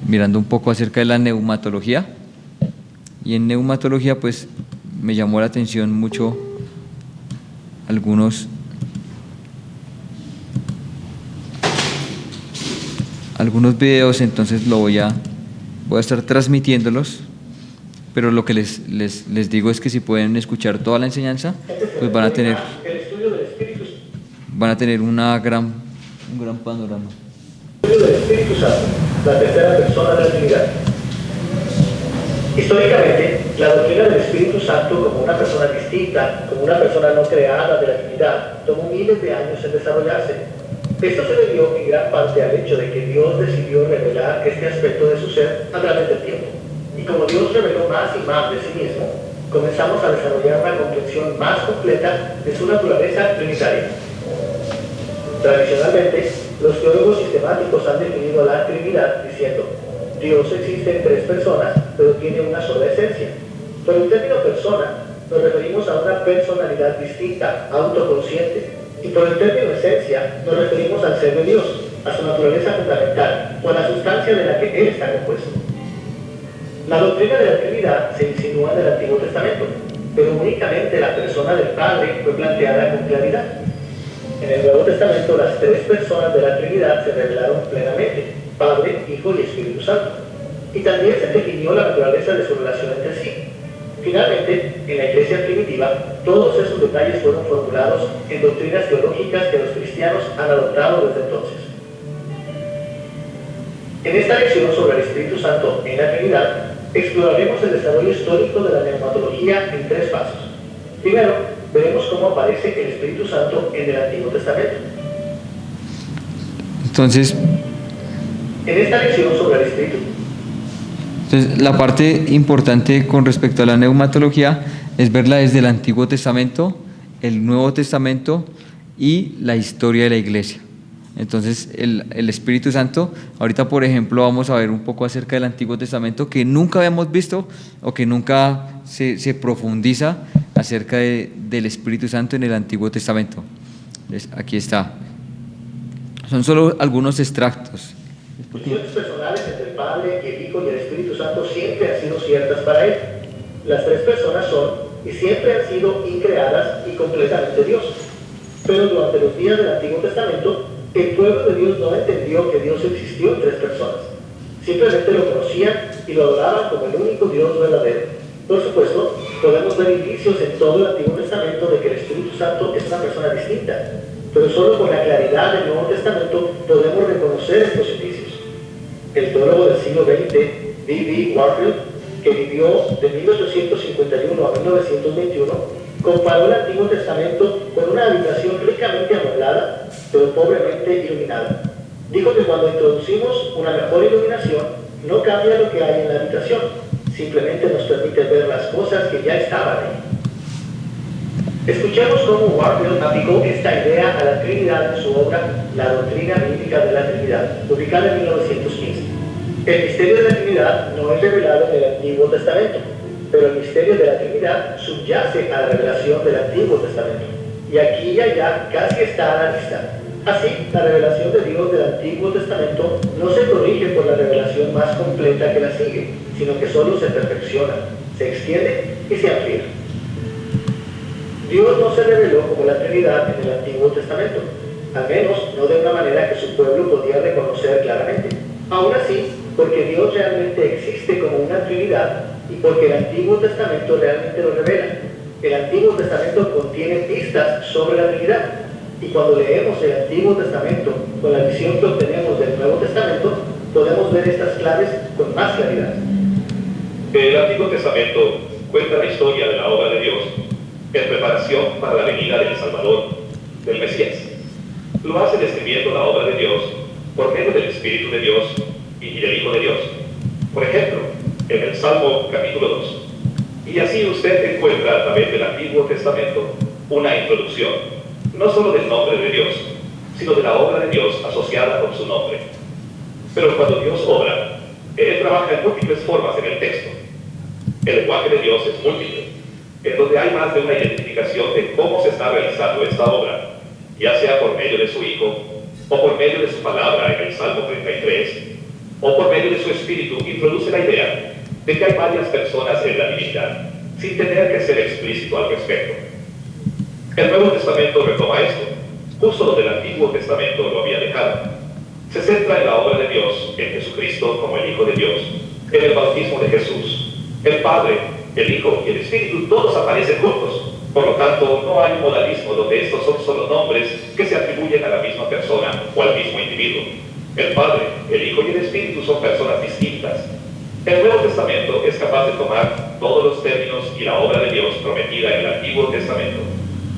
mirando un poco acerca de la neumatología, y en neumatología pues me llamó la atención mucho algunos videos, entonces voy a estar transmitiéndolos, pero lo que les digo es que si pueden escuchar toda la enseñanza, pues van a tener un gran panorama. El estudio del Espíritu Santo, la tercera persona de la Trinidad. Históricamente, la doctrina del Espíritu Santo como una persona distinta, como una persona no creada de la Trinidad, tomó miles de años en desarrollarse. Esto se debió en gran parte al hecho de que Dios decidió revelar este aspecto de su ser a través del tiempo. Y como Dios reveló más y más de sí mismo, comenzamos a desarrollar una comprensión más completa de su naturaleza trinitaria. Tradicionalmente, los teólogos sistemáticos han definido la Trinidad diciendo: Dios existe en tres personas, pero tiene una sola esencia. Por el término persona, nos referimos a una personalidad distinta, autoconsciente. Y por el término esencia, nos referimos al ser de Dios, a su naturaleza fundamental, o a la sustancia de la que Él está compuesto. La doctrina de la Trinidad se insinúa en el Antiguo Testamento, pero únicamente la persona del Padre fue planteada con claridad. En el Nuevo Testamento, las tres personas de la Trinidad se revelaron plenamente: Padre, Hijo y Espíritu Santo. Y también se definió la naturaleza de su relación entre sí. Finalmente, en la Iglesia primitiva, todos esos detalles fueron formulados en doctrinas teológicas que los cristianos han adoptado desde entonces. En esta lección sobre el Espíritu Santo en la Trinidad, exploraremos el desarrollo histórico de la neumatología en tres pasos. Primero, veremos cómo aparece el Espíritu Santo en el Antiguo Testamento. Entonces, en esta lección sobre el Espíritu. Entonces, la parte importante con respecto a la neumatología es verla desde el Antiguo Testamento, el Nuevo Testamento y la historia de la Iglesia. Entonces, el Espíritu Santo, ahorita por ejemplo vamos a ver un poco acerca del Antiguo Testamento que nunca habíamos visto o que nunca se profundiza acerca del Espíritu Santo en el Antiguo Testamento. Entonces, aquí está. Son solo algunos extractos. Las relaciones personales entre el Padre, el Hijo y el Espíritu Santo siempre han sido ciertas para Él. Las tres personas son y siempre han sido increadas y completamente Dios. Pero durante los días del Antiguo Testamento, el pueblo de Dios no entendió que Dios existió en tres personas. Simplemente lo conocían y lo adoraban como el único Dios verdadero. Por supuesto, podemos ver indicios en todo el Antiguo Testamento de que el Espíritu Santo es una persona distinta, pero solo con la claridad del Nuevo Testamento podemos reconocer estos indicios. El teólogo del siglo XX, D.B. Warfield, que vivió de 1851 a 1921, comparó el Antiguo Testamento con una habitación ricamente amueblada, pero pobremente iluminada. Dijo que cuando introducimos una mejor iluminación, no cambia lo que hay en la habitación, simplemente nos permite ver las cosas que ya estaban ahí. Escuchemos cómo Warfield aplicó esta idea a la Trinidad en su obra La Doctrina Bíblica de la Trinidad, publicada en 1915. El misterio de la Trinidad no es revelado en el Antiguo Testamento, pero el misterio de la Trinidad subyace a la revelación del Antiguo Testamento. Y aquí y allá casi está a la vista. Así, la revelación de Dios del Antiguo Testamento no se corrige por la revelación más completa que la sigue, sino que solo se perfecciona, se extiende y se amplía. Dios no se reveló como la Trinidad en el Antiguo Testamento, al menos no de una manera que su pueblo podía reconocer claramente. Aún así, porque Dios realmente existe como una Trinidad y porque el Antiguo Testamento realmente lo revela. El Antiguo Testamento contiene pistas sobre la Trinidad, y cuando leemos el Antiguo Testamento con la visión que obtenemos del Nuevo Testamento, podemos ver estas claves con más claridad. El Antiguo Testamento cuenta la historia de la obra de Dios en preparación para la venida del Salvador, del Mesías. Lo hace describiendo la obra de Dios por medio del Espíritu de Dios y del Hijo de Dios. Por ejemplo, en el Salmo capítulo 2. Y así usted encuentra a través del Antiguo Testamento una introducción, no solo del nombre de Dios, sino de la obra de Dios asociada con su nombre. Pero cuando Dios obra, Él trabaja en múltiples formas en el texto. El lenguaje de Dios es múltiple, en donde hay más de una identificación de cómo se está realizando esta obra, ya sea por medio de su Hijo o por medio de su palabra en el Salmo 33, o por medio de su espíritu introduce la idea de que hay varias personas en la divinidad, sin tener que ser explícito al respecto. El Nuevo Testamento retoma esto, justo donde el Antiguo Testamento lo había dejado. Se centra en la obra de Dios, en Jesucristo como el Hijo de Dios, en el bautismo de Jesús. El Padre, el Hijo y el Espíritu todos aparecen juntos. Por lo tanto, no hay modalismo donde estos son solo nombres que se atribuyen a la misma persona o al mismo individuo. El Padre, el Hijo y el Espíritu son personas distintas. El Nuevo Testamento es capaz de tomar todos los términos y la obra de Dios prometida en el Antiguo Testamento,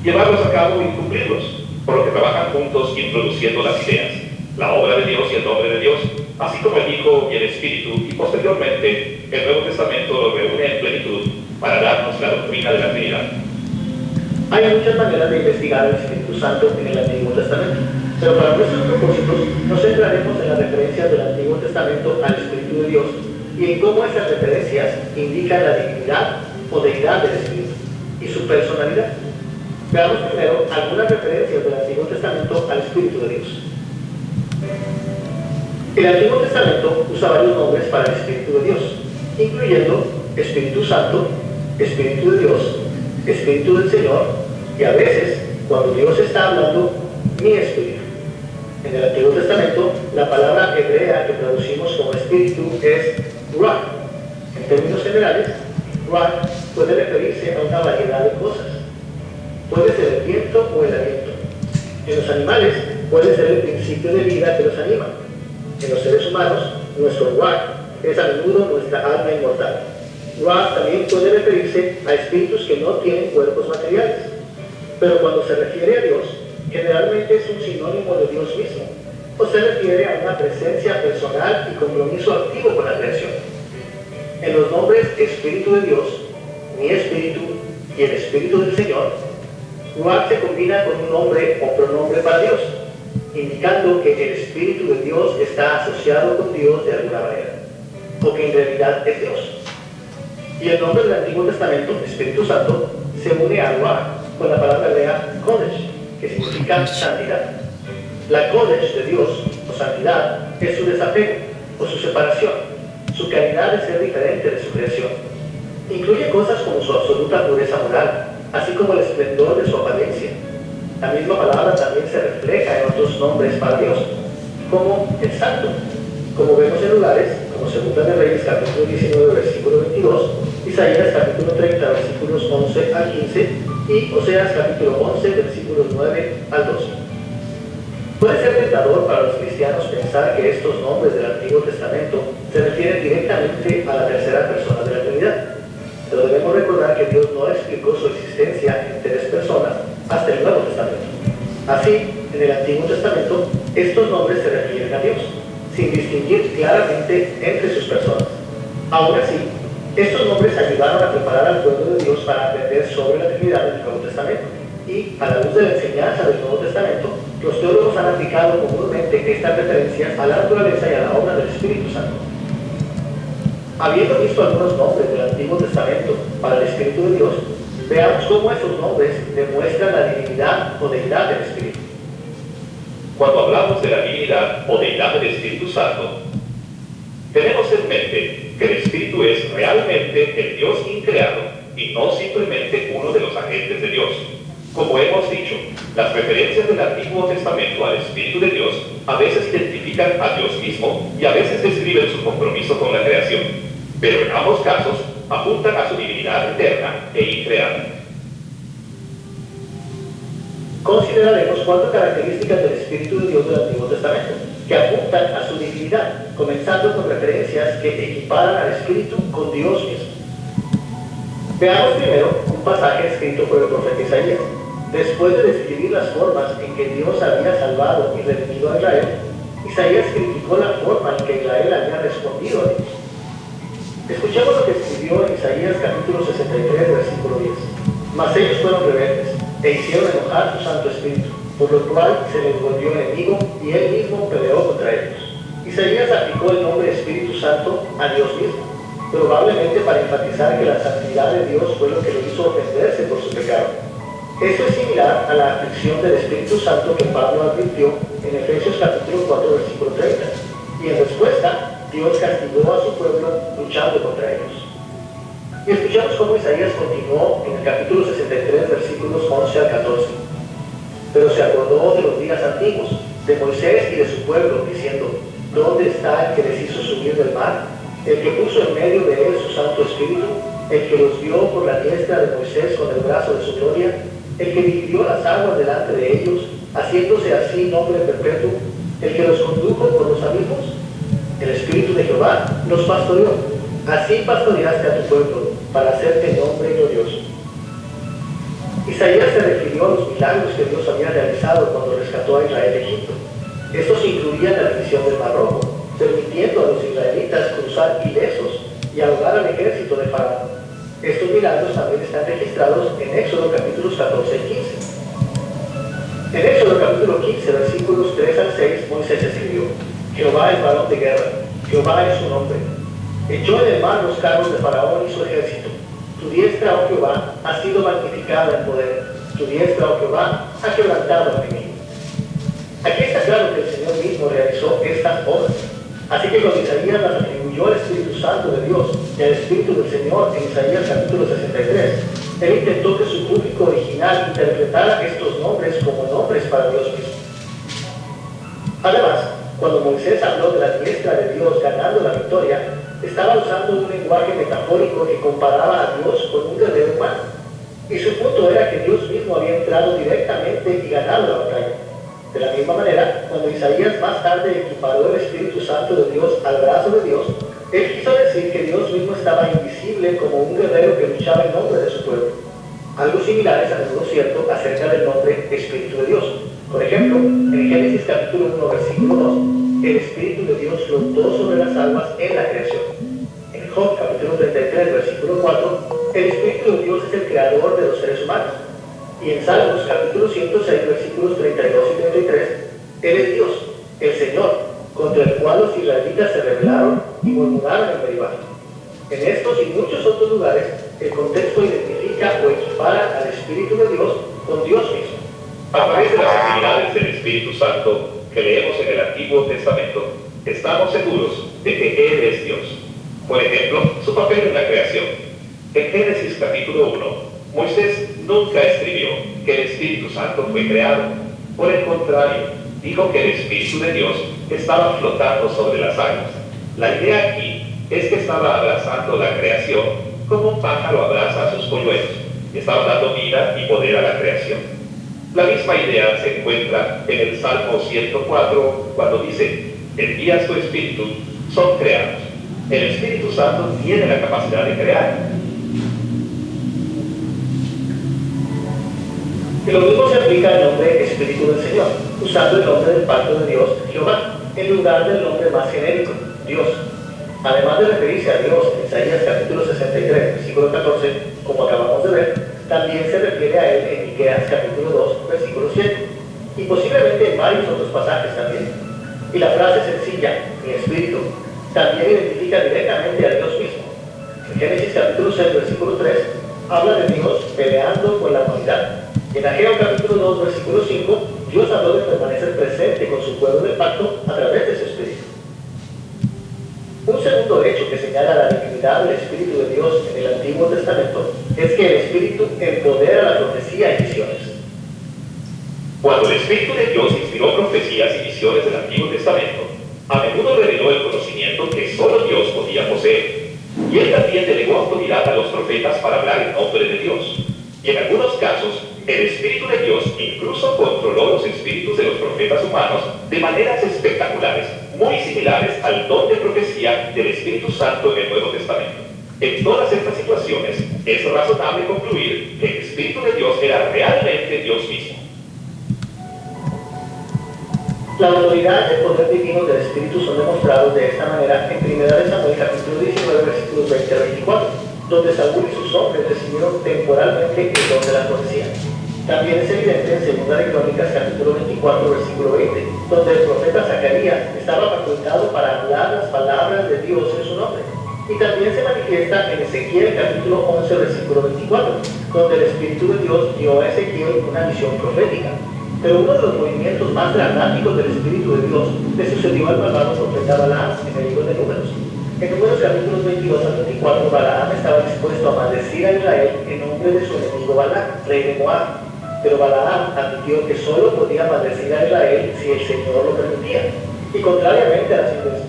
llevarlos a cabo y cumplirlos, por lo que trabajan juntos introduciendo las ideas, la obra de Dios y el nombre de Dios, así como el Hijo y el Espíritu, y posteriormente el Nuevo Testamento lo reúne en plenitud para darnos la doctrina de la Trinidad. Hay muchas maneras de investigar el Espíritu Santo en el Antiguo Testamento, pero para nuestros propósitos nos centraremos en las referencias del Antiguo Testamento al Espíritu de Dios y en cómo esas referencias indican la divinidad o deidad del Espíritu y su personalidad. Veamos primero algunas referencias del Antiguo Testamento al Espíritu de Dios. El Antiguo Testamento usa varios nombres para el Espíritu de Dios, incluyendo Espíritu Santo, Espíritu de Dios, Espíritu del Señor, y a veces, cuando Dios está hablando, mi Espíritu. En el Antiguo Testamento, la palabra hebrea que traducimos como Espíritu es Ruach. En términos generales, Ruach puede referirse a una variedad de cosas. Puede ser el viento o el aliento. En los animales, puede ser el principio de vida que los anima. En los seres humanos, nuestro Ruach es a menudo nuestra alma inmortal. Ruach también puede referirse a espíritus que no tienen cuerpos materiales, pero cuando se refiere a Dios, generalmente es un sinónimo de Dios mismo, o se refiere a una presencia personal y compromiso activo con la creación. En los nombres Espíritu de Dios, mi Espíritu y el Espíritu del Señor, Ruach se combina con un nombre o pronombre para Dios, indicando que el Espíritu de Dios está asociado con Dios de alguna manera, o que en realidad es Dios. Y el nombre del Antiguo Testamento, Espíritu Santo, se une a Ruach con la palabra hebrea Kodesh, que significa santidad. La Kodesh de Dios, o santidad, es su desapego, o su separación, su calidad de ser diferente de su creación. Incluye cosas como su absoluta pureza moral, así como el esplendor de su apariencia. La misma palabra también se refleja en otros nombres para Dios, como el Santo, como vemos en lugares como 2 de Reyes capítulo 19 versículo 22, Isaías capítulo 30 versículos 11 al 15 y Oseas capítulo 11 versículos 9 al 12. Puede ser tentador para los cristianos pensar que estos nombres del Antiguo Testamento se refieren directamente a la tercera persona de la Trinidad, pero debemos recordar que Dios no explicó su existencia en 3 personas hasta el Nuevo Testamento. Así, en el Antiguo Testamento, estos nombres se refieren a Dios, sin distinguir claramente entre sus personas. Aún así, estos nombres ayudaron a preparar al pueblo de Dios para aprender sobre la Trinidad del Nuevo Testamento, y a la luz de la enseñanza del Nuevo Testamento, los teólogos han aplicado comúnmente estas referencias a la naturaleza y a la obra del Espíritu Santo. Habiendo visto algunos nombres del Antiguo Testamento para el Espíritu de Dios, veamos cómo esos nombres demuestran la divinidad o deidad del Espíritu. Cuando hablamos de la divinidad o deidad del Espíritu Santo, tenemos en mente que el Espíritu es realmente el Dios increado y no simplemente uno de los agentes de Dios. Como hemos dicho, las referencias del Antiguo Testamento al Espíritu de Dios a veces identifican a Dios mismo y a veces describen su compromiso con la creación, pero en ambos casos apuntan a su divinidad eterna e increada. Consideraremos 4 características del Espíritu de Dios del Antiguo Testamento, que apuntan a su divinidad, comenzando con referencias que equiparan al Espíritu con Dios mismo. Veamos primero un pasaje escrito por el profeta Isaías. Después de describir las formas en que Dios había salvado y redimido a Israel, Isaías criticó la forma en que Israel había respondido a Dios. Escuchemos lo que escribió en Isaías capítulo 63, versículo 10. Mas ellos fueron rebeldes e hicieron enojar su Santo Espíritu, por lo cual se les volvió enemigo y él mismo peleó contra ellos. Isaías aplicó el nombre Espíritu Santo a Dios mismo, probablemente para enfatizar que la santidad de Dios fue lo que lo hizo ofenderse por su pecado. Esto es similar a la aflicción del Espíritu Santo que Pablo advirtió en Efesios capítulo 4, versículo 30, y en respuesta Dios castigó a su pueblo luchando contra ellos. Y escuchamos cómo Isaías continuó en el capítulo 63, versículos 11 al 14. Pero se acordó de los días antiguos, de Moisés y de su pueblo, diciendo: ¿dónde está el que les hizo subir del mar? El que puso en medio de él su Santo Espíritu, el que los guió por la diestra de Moisés con el brazo de su gloria, el que dividió las aguas delante de ellos, haciéndose así nombre perpetuo, el que los condujo por los abismos. El Espíritu de Jehová los pastoreó. Así pastoreaste a tu pueblo, para hacerte nombre glorioso. Isaías se refirió a los milagros que Dios había realizado cuando rescató a Israel de Egipto. Estos incluían la división del Mar Rojo, permitiendo a los israelitas cruzar ilesos y ahogar al ejército de Faraón. Estos milagros también están registrados en Éxodo capítulos 14 y 15. En Éxodo capítulo 15, versículos 3 al 6, Moisés escribió: Jehová es varón de guerra, Jehová es su nombre. Echó en el mar los carros de Faraón y su ejército. Tu diestra, oh Jehová, ha sido magnificada en poder. Tu diestra, oh Jehová, ha quebrantado al enemigo. Aquí está claro que el Señor mismo realizó estas obras. Así que cuando Isaías las atribuyó al Espíritu Santo de Dios y al Espíritu del Señor en Isaías capítulo 63, él intentó que su público original interpretara estos nombres como nombres para Dios mismo. Además, cuando Moisés habló de la diestra de Dios ganando la victoria, estaba usando un lenguaje metafórico que comparaba a Dios con un guerrero humano. Y su punto era que Dios mismo había entrado directamente y ganado la batalla. De la misma manera, cuando Isaías más tarde equiparó el Espíritu Santo de Dios al brazo de Dios, él quiso decir que Dios mismo estaba invisible como un guerrero que luchaba en nombre de su pueblo. Algo similar es a menudo cierto acerca del nombre Espíritu de Dios. Por ejemplo, en Génesis capítulo 1, versículo 2, el Espíritu de Dios flotó sobre las aguas en la creación. En Job capítulo 33, versículo 4, el Espíritu de Dios es el creador de los seres humanos. Y en Salmos capítulo 106, versículos 32 y 33, Él es Dios, el Señor, contra el cual los israelitas se rebelaron y murmuraron en Meribá. En estos y muchos otros lugares, el contexto identifica o equipara al Espíritu de Dios con Dios mismo. A través de las actividades del Espíritu Santo que leemos en el Antiguo Testamento, estamos seguros de que Él es Dios. Por ejemplo, su papel en la creación. En Génesis capítulo 1, Moisés nunca escribió que el Espíritu Santo fue creado. Por el contrario, dijo que el Espíritu de Dios estaba flotando sobre las aguas. La idea aquí es que estaba abrazando la creación como un pájaro abraza a sus polluelos. Estaba dando vida y poder a la creación. La misma idea se encuentra en el Salmo 104 cuando dice: envía su Espíritu, son creados. El Espíritu Santo tiene la capacidad de crear. Y lo mismo se aplica al nombre Espíritu del Señor, usando el nombre del pacto de Dios, Jehová, en lugar del nombre más genérico, Dios. Además de referirse a Dios en Isaías capítulo 63, versículo 14, como acabamos de ver, también se refiere a él en Miqueas capítulo 2, versículo 7, y posiblemente en varios otros pasajes también. Y la frase sencilla, mi espíritu, también identifica directamente a Dios mismo. En Génesis capítulo 6, versículo 3, habla de Dios peleando con la humanidad. En Ageo capítulo 2, versículo 5, Dios habló de permanecer presente con su pueblo del pacto a través de su Espíritu. Un segundo hecho que señala la divinidad del Espíritu de Dios en el Antiguo Testamento es que el Espíritu empodera la profecía y visiones. Cuando el Espíritu de Dios inspiró profecías y visiones del Antiguo Testamento, a menudo reveló el conocimiento que solo Dios podía poseer. Y él también delegó autoridad a los profetas para hablar en nombre de Dios. Y en algunos casos, el Espíritu de Dios incluso controló los espíritus de los profetas humanos de maneras espectaculares, muy similares al don de profecía del Espíritu Santo en el Nuevo Testamento. En todas estas situaciones, es razonable concluir que el Espíritu de Dios era realmente Dios mismo. La autoridad y el poder divino del Espíritu son demostrados de esta manera en 1 Samuel capítulo 19, versículos 20 a 24, donde Saúl y sus hombres recibieron temporalmente el don de la profecía. También es evidente en 2 de Crónicas capítulo 24, versículo 20, donde el profeta Zacarías estaba facultado para hablar las palabras de Dios en su nombre. Y también se manifiesta en Ezequiel capítulo 11, versículo 24, donde el Espíritu de Dios dio a Ezequiel una visión profética. Pero uno de los movimientos más dramáticos del Espíritu de Dios le sucedió al malvado profeta Balaam en el libro de Números. En Números capítulos 22 al 24, Balaam estaba dispuesto a maldecir a Israel en nombre de su enemigo Balac, rey de Moab. Pero Balaam admitió que solo podía maldecir a Israel si el Señor lo permitía. Y contrariamente a las intenciones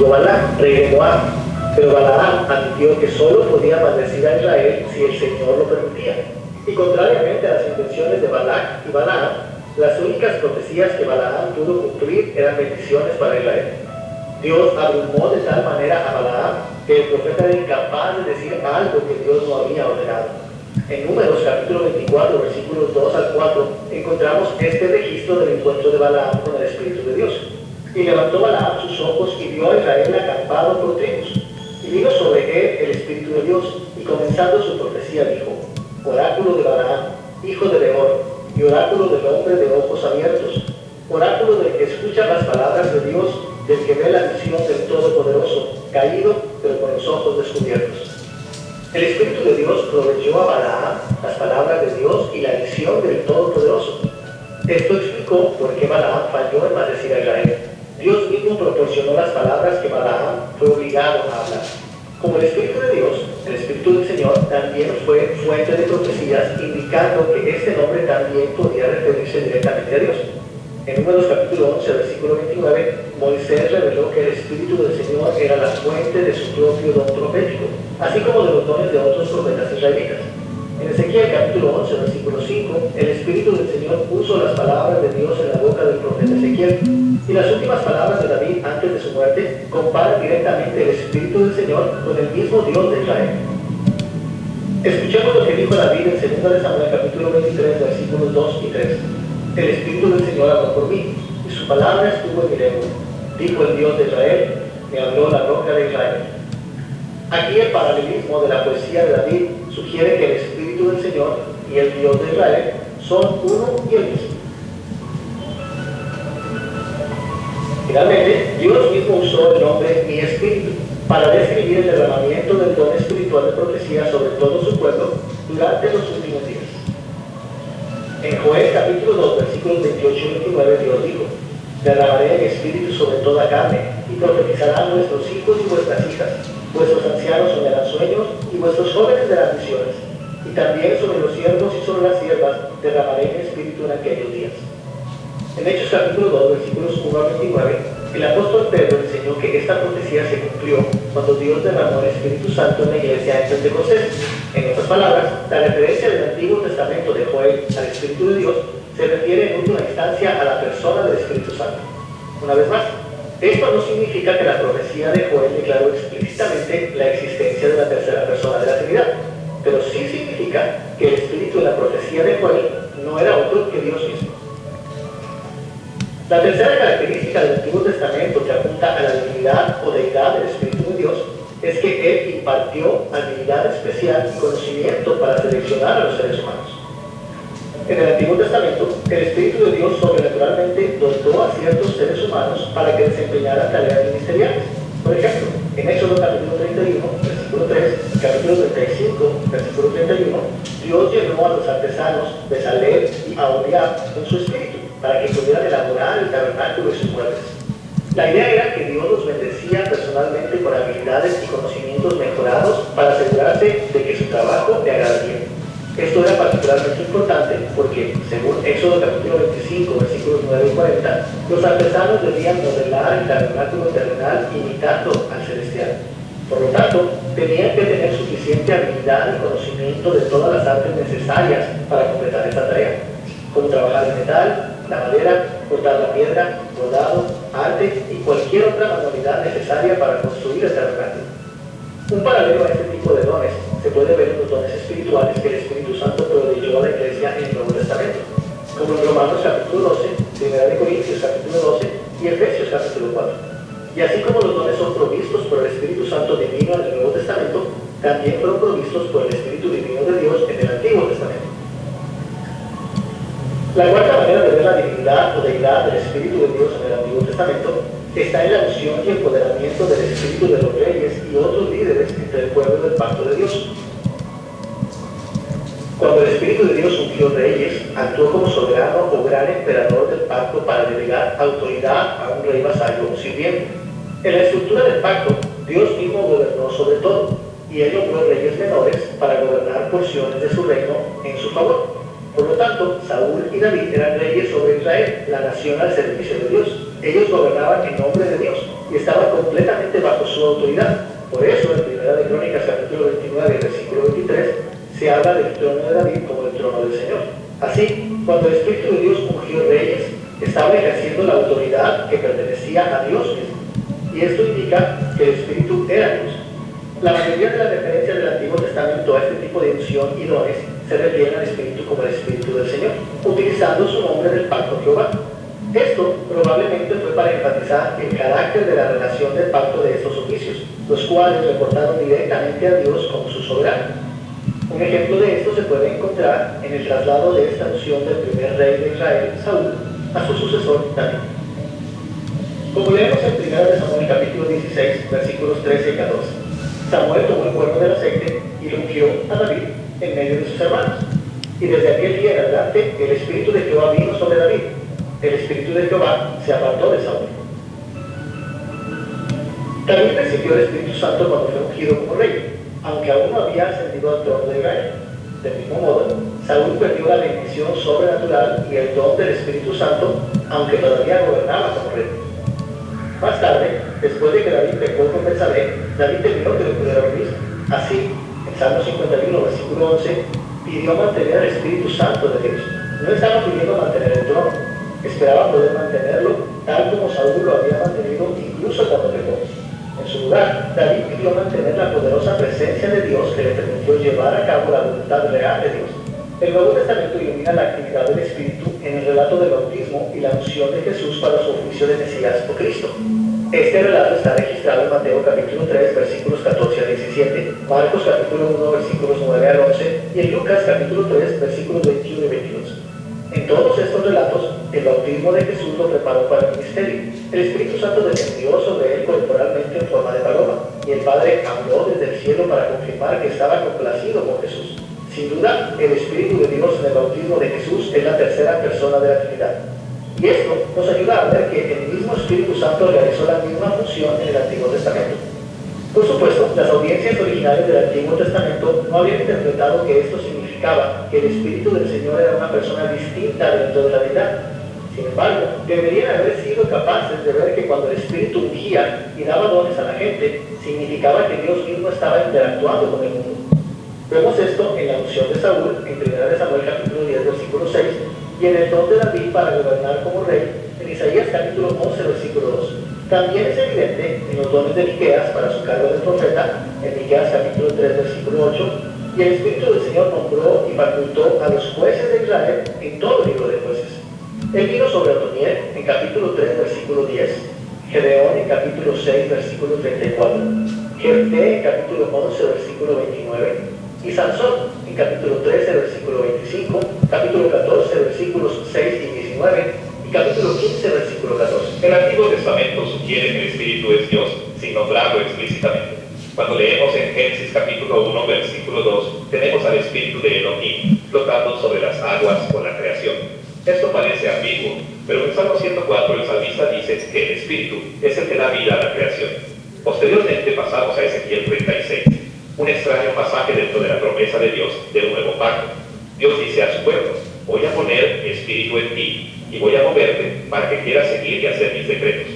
Balac, rey de Moab. Pero Balaam admitió que solo podía maldecir a Israel si el Señor lo permitía. Y contrariamente a las intenciones de Balac y Balaam, las únicas profecías que Balaam pudo cumplir eran bendiciones para Israel. Dios abrumó de tal manera a Balaam que el profeta era incapaz de decir algo que Dios no había ordenado. En Números capítulo 24, versículos 2 al 4, encontramos este registro del encuentro de Balaam con el Espíritu de Dios. Y levantó Balaam sus ojos y vio a Israel acampado por tribus. Y vino sobre él el Espíritu de Dios, y comenzando su profecía dijo: Oráculo de Balaam, hijo de Beor, y oráculo del hombre de ojos abiertos, oráculo del que escucha las palabras de Dios, del que ve la visión del Todopoderoso, caído, pero con los ojos descubiertos. El Espíritu de Dios proveyó a Balaam las palabras de Dios y la visión del Todopoderoso. Esto explicó por qué Balaam falló en maldecir a Israel. Dios mismo proporcionó las palabras que Balaam fue obligado a hablar. Como el Espíritu de Dios, el Espíritu del Señor también fue fuente de profecías, indicando que este nombre también podía referirse directamente a Dios. En Números capítulo 11, versículo 29, Moisés reveló que el Espíritu del Señor era la fuente de su propio don profético, así como de los dones de otros profetas israelitas. En Ezequiel capítulo 11, versículo 5, el Espíritu del Señor puso las palabras de Dios en la boca del profeta Ezequiel, y las últimas palabras de David antes de su muerte comparan directamente el Espíritu del Señor con el mismo Dios de Israel. Escuchemos lo que dijo David en 2 de Samuel capítulo 23, versículos 2 y 3. El Espíritu del Señor habló por mí, y su palabra estuvo en mi lengua. Dijo el Dios de Israel, me habló la roca de Israel. Aquí el paralelismo de la poesía de David sugiere que el Espíritu del Señor y el Dios de Israel son uno y el mismo. Finalmente, Dios mismo usó el nombre Mi Espíritu para describir el derramamiento del don espiritual de profecía sobre todo su pueblo durante los últimos días. En Joel capítulo 2, versículos 28 y 29, Dios dijo: derramaré mi espíritu sobre toda carne, y profetizarán vuestros hijos y vuestras hijas, vuestros ancianos soñarán sueños, y vuestros jóvenes darán visiones, y también sobre los siervos y sobre las siervas derramaré mi espíritu en aquellos días. En Hechos capítulo 2, versículos 1 a 29, el apóstol Pedro enseñó que esta profecía se cumplió cuando Dios derramó el Espíritu Santo en la iglesia en Pentecostés. En otras palabras, la referencia del Antiguo Testamento de Joel al Espíritu de Dios se refiere en última instancia a la persona del Espíritu Santo. Una vez más, esto no significa que la profecía de Joel declaró explícitamente la existencia de la tercera persona de la Trinidad, pero sí significa que el espíritu de la profecía de Joel no era otro que Dios mismo. La tercera característica del Antiguo Testamento que apunta a la divinidad o deidad del Espíritu de Dios es que Él impartió habilidad especial y conocimiento para seleccionar a los seres humanos. En el Antiguo Testamento, el Espíritu de Dios sobrenaturalmente dotó a ciertos seres humanos para que desempeñaran tareas ministeriales. Por ejemplo, en Éxodo capítulo 31, versículo 3, capítulo 35, versículo 31, Dios llenó a los artesanos Bezalel y Aholiab con su espíritu para que pudieran elaborar el tabernáculo y sus muebles. La idea era que Dios los bendecía personalmente con habilidades y conocimientos mejorados para asegurarse de que su trabajo le agradaría. Esto era particularmente importante porque, según Éxodo capítulo 25, versículos 9 y 40, los artesanos debían modelar el tabernáculo terrenal imitando al celestial. Por lo tanto, tenían que tener suficiente habilidad y conocimiento de todas las artes necesarias para completar esta tarea, como trabajar el metal, la madera, cortar la piedra, bordado, arte y cualquier otra manualidad necesaria para construir el tabernáculo. Un paralelo a este tipo de dones se puede ver en los dones espirituales que el Espíritu Santo proveyó a la Iglesia en el Nuevo Testamento, como en Romanos capítulo 12, 1 Corintios capítulo 12 y Efesios capítulo 4. Y así como los dones son provistos por el Espíritu Santo divino en el Nuevo Testamento, también fueron provistos por el Espíritu divino de Dios en el Antiguo Testamento. La cuarta manera de ver la divinidad o deidad del Espíritu de Dios en el Antiguo Testamento está en la unción y empoderamiento del Espíritu de los reyes y otros líderes entre el pueblo del pacto de Dios. Cuando el Espíritu de Dios ungió reyes, actuó como soberano o gran emperador del pacto para delegar autoridad a un rey vasallo o sirviente. En la estructura del pacto, Dios mismo gobernó sobre todo, y él nombró reyes menores para gobernar porciones de su reino en su favor. Por lo tanto, Saúl y David eran reyes sobre Israel, la nación al servicio de Dios. Ellos gobernaban en nombre de Dios y estaban completamente bajo su autoridad. Por eso, en 1 de Crónicas, capítulo 29, versículo 23, se habla del trono de David como el trono del Señor. Así, cuando el Espíritu de Dios ungió reyes, estaba ejerciendo la autoridad que pertenecía a Dios mismo. Y esto indica que el Espíritu era Dios. La mayoría de las referencias del Antiguo Testamento a este tipo de unción y dones se refieren al Espíritu como el Espíritu del Señor, utilizando su nombre del pacto Jehová. Esto probablemente fue para enfatizar el carácter de la relación del pacto de estos oficios, los cuales reportaron directamente a Dios como su soberano. Un ejemplo de esto se puede encontrar en el traslado de esta unción del primer rey de Israel, Saúl, a su sucesor David. Como leemos en 1 Samuel capítulo 16, versículos 13 y 14, Samuel tomó el cuerno del aceite y lo ungió a David en medio de sus hermanos. Y desde aquel día en adelante el Espíritu de Jehová vino sobre David. El Espíritu de Jehová se apartó de Saúl. David recibió el Espíritu Santo cuando fue ungido como rey, aunque aún no había ascendido al trono de Israel. Del mismo modo, Saúl perdió la bendición sobrenatural y el don del Espíritu Santo, aunque todavía gobernaba como rey. Más tarde, después de que David pecó con Betsabé, David temió que le pudiera lo mismo. Así, en Salmo 51, versículo 11, pidió mantener el Espíritu Santo de Dios. No estaba pidiendo mantener el trono, esperaba poder mantenerlo tal como Saúl lo había mantenido incluso cuando pecó. En su lugar, David pidió mantener la poderosa presencia de Dios que le permitió llevar a cabo la voluntad real de Dios. El Nuevo Testamento ilumina la actividad del Espíritu en el relato del bautismo y la unción de Jesús para su oficio de Mesías o Cristo. Este relato está registrado en Mateo capítulo 3, versículos 14 a 17, Marcos capítulo 1, versículos 9 al 11, y en Lucas capítulo 3, versículos 21 y 22. En todos estos relatos, el bautismo de Jesús lo preparó para el ministerio. El Espíritu Santo descendió sobre él corporalmente en forma de paloma, y el Padre habló desde el cielo para confirmar que estaba complacido con Jesús. Sin duda, el Espíritu de Dios en el bautismo de Jesús es la tercera persona de la Trinidad. Y esto nos ayuda a ver que el mismo Espíritu Santo realizó la misma función en el Antiguo Testamento. Por supuesto, las audiencias originales del Antiguo Testamento no habían interpretado que esto significaba que el Espíritu del Señor era una persona distinta dentro de la deidad. Sin embargo, deberían haber sido capaces de ver que cuando el Espíritu ungía y daba dones a la gente, significaba que Dios mismo estaba interactuando con el mundo. Vemos esto en la unción de Saúl, en 1 Samuel capítulo 10, versículo 6, y en el don de David para gobernar como rey, en Isaías capítulo 11, versículo 2. También es evidente en los dones de Miqueas para su cargo de profeta, en Miqueas capítulo 3, versículo 8, y el Espíritu del Señor nombró y facultó a los jueces de Israel en todo el libro de jueces. Él vino sobre Otoniel en capítulo 3, versículo 10, Gedeón en capítulo 6, versículo 34, Jefté en capítulo 11, versículo 29, y Sansón en capítulo 13, versículo 25, capítulo 14, versículos 6 y 19, y capítulo 15, versículo 14. El Antiguo Testamento sugiere que el Espíritu es Dios, sin nombrarlo explícitamente. Cuando leemos en Génesis capítulo 1, versículo 2, tenemos al Espíritu de Elohim flotando sobre las aguas con la creación. Esto parece ambiguo, pero en Salmo 104 el salmista dice que el Espíritu es el que da vida a la creación. Posteriormente pasamos a Ezequiel 36, un extraño pasaje dentro de la promesa de Dios del nuevo pacto. Dios dice a su pueblo: voy a poner mi espíritu en ti y voy a moverte para que quieras seguir y hacer mis decretos.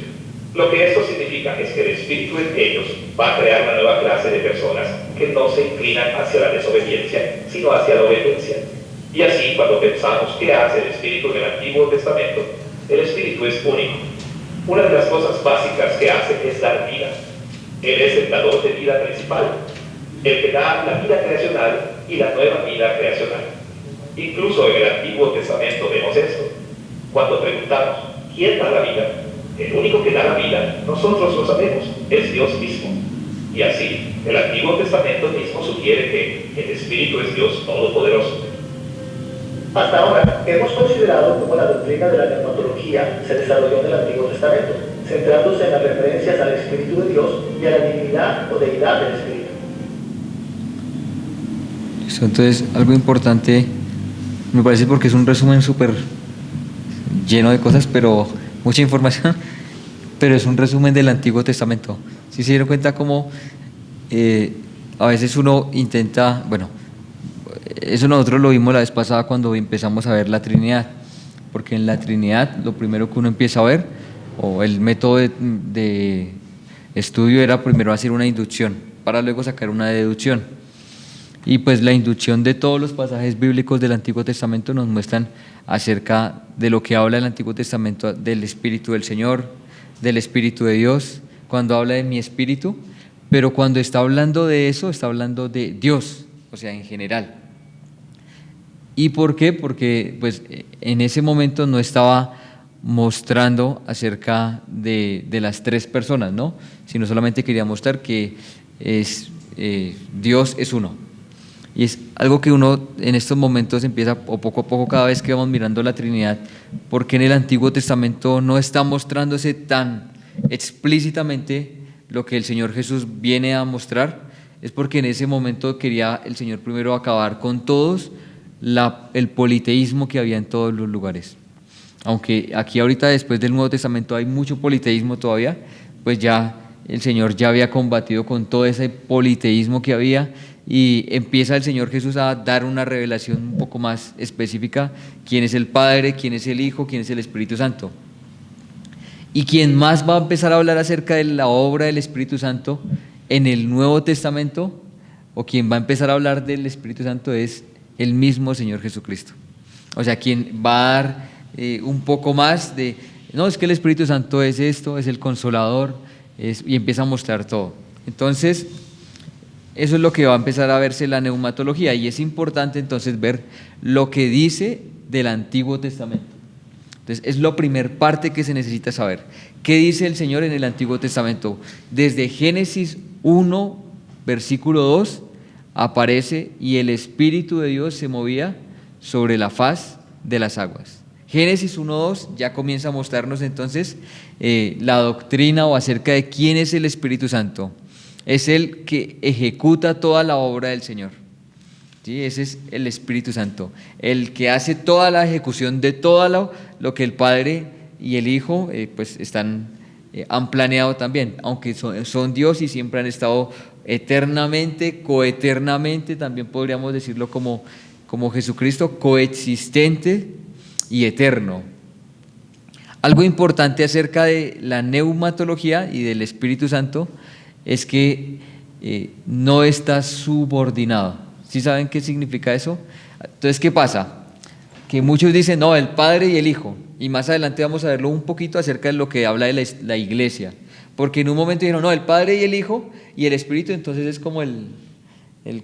Lo que esto significa es que el espíritu en ellos va a crear una nueva clase de personas que no se inclinan hacia la desobediencia, sino hacia la obediencia. Y así, cuando pensamos qué hace el espíritu en el Antiguo Testamento, el espíritu es único. Una de las cosas básicas que hace es dar vida. Él es el dador de vida principal, el que da la vida creacional y la nueva vida creacional. Incluso en el Antiguo Testamento vemos esto. Cuando preguntamos, ¿quién da la vida? El único que da la vida, nosotros lo sabemos, es Dios mismo. Y así, el Antiguo Testamento mismo sugiere que el Espíritu es Dios Todopoderoso. Hasta ahora, hemos considerado cómo la doctrina de la pneumatología se desarrolló en el Antiguo Testamento, centrándose en las referencias al Espíritu de Dios y a la divinidad o deidad del Espíritu. Entonces, algo importante, me parece, porque es un resumen súper lleno de cosas, pero mucha información, pero es un resumen del Antiguo Testamento. Si se dieron cuenta cómo a veces uno intenta, bueno, eso nosotros lo vimos la vez pasada cuando empezamos a ver la Trinidad, porque en la Trinidad lo primero que uno empieza a ver, o el método de estudio era primero hacer una inducción, para luego sacar una deducción. Y pues la inducción de todos los pasajes bíblicos del Antiguo Testamento nos muestran acerca de lo que habla el Antiguo Testamento del Espíritu del Señor, del Espíritu de Dios, cuando habla de mi Espíritu, pero cuando está hablando de eso, está hablando de Dios, o sea, en general. ¿Y por qué? Porque pues en ese momento no estaba mostrando acerca de las tres personas, ¿no? Sino solamente quería mostrar que Dios es uno. Y es algo que uno en estos momentos empieza, o poco a poco, cada vez que vamos mirando la Trinidad, porque en el Antiguo Testamento no está mostrándose tan explícitamente lo que el Señor Jesús viene a mostrar, es porque en ese momento quería el Señor primero acabar con todos el politeísmo que había en todos los lugares. Aunque aquí ahorita después del Nuevo Testamento hay mucho politeísmo todavía, pues ya el Señor ya había combatido con todo ese politeísmo que había, y empieza el Señor Jesús a dar una revelación un poco más específica: quién es el Padre, quién es el Hijo, quién es el Espíritu Santo. Y quien más va a empezar a hablar acerca de la obra del Espíritu Santo en el Nuevo Testamento, o quien va a empezar a hablar del Espíritu Santo, es el mismo Señor Jesucristo. O sea, quien va a dar un poco más de, no, es que el Espíritu Santo es esto, es el Consolador, y empieza a mostrar todo. Entonces, eso es lo que va a empezar a verse en la neumatología, y es importante entonces ver lo que dice del Antiguo Testamento. Entonces, es la primer parte que se necesita saber. ¿Qué dice el Señor en el Antiguo Testamento? Desde Génesis 1, versículo 2, aparece: y el Espíritu de Dios se movía sobre la faz de las aguas. Génesis 1:2 ya comienza a mostrarnos entonces la doctrina o acerca de quién es el Espíritu Santo. Es el que ejecuta toda la obra del Señor. ¿Sí? Ese es el Espíritu Santo, el que hace toda la ejecución de todo lo que el Padre y el Hijo pues han planeado también, aunque son Dios y siempre han estado eternamente, coeternamente, también podríamos decirlo como Jesucristo, coexistente y eterno. Algo importante acerca de la neumatología y del Espíritu Santo es que no está subordinado. ¿Sí saben qué significa eso? Entonces, ¿qué pasa? Que muchos dicen, no, el Padre y el Hijo, y más adelante vamos a verlo un poquito acerca de lo que habla de la Iglesia, porque en un momento dijeron, no, el Padre y el Hijo y el Espíritu, entonces es como el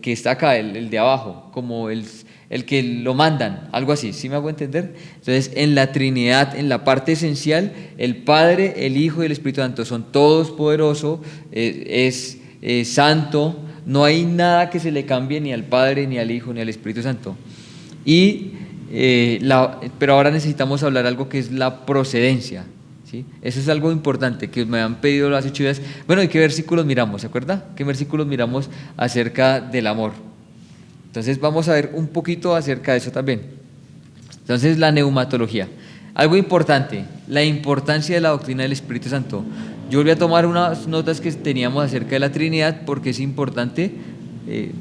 que está acá, el de abajo, como el que lo mandan, algo así, ¿sí me hago entender? Entonces, en la Trinidad, en la parte esencial, el Padre, el Hijo y el Espíritu Santo son todos poderosos, es santo, no hay nada que se le cambie ni al Padre, ni al Hijo, ni al Espíritu Santo. Pero ahora necesitamos hablar algo que es la procedencia, ¿sí? Eso es algo importante que me han pedido las 8 días. Bueno, ¿y qué versículos miramos? ¿Se acuerda? ¿Qué versículos miramos acerca del amor? Entonces vamos a ver un poquito acerca de eso también. Entonces, la neumatología. Algo importante, la importancia de la doctrina del Espíritu Santo. Yo volví a tomar unas notas que teníamos acerca de la Trinidad porque es importante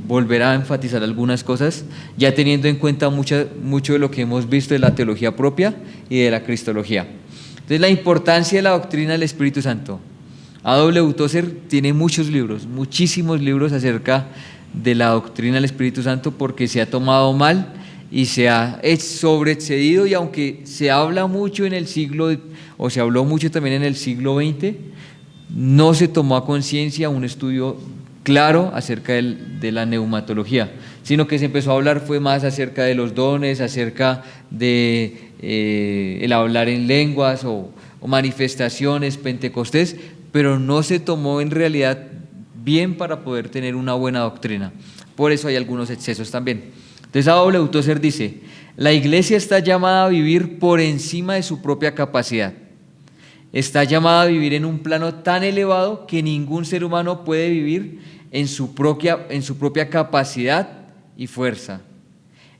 volver a enfatizar algunas cosas, ya teniendo en cuenta mucho de lo que hemos visto de la teología propia y de la cristología. Entonces, la importancia de la doctrina del Espíritu Santo. A.W. Tozer tiene muchos libros, muchísimos libros acerca de la doctrina del Espíritu Santo, porque se ha tomado mal y se ha sobreexcedido, y aunque se habla mucho en el siglo, o se habló mucho también en el siglo XX, no se tomó a conciencia un estudio claro acerca de la neumatología, sino que se empezó a hablar fue más acerca de los dones, acerca de el hablar en lenguas o manifestaciones, Pentecostés, pero no se tomó en realidad bien para poder tener una buena doctrina. Por eso hay algunos excesos también. Entonces, A.W. Tozer dice: la Iglesia está llamada a vivir por encima de su propia capacidad. Está llamada a vivir en un plano tan elevado que ningún ser humano puede vivir en su propia capacidad y fuerza.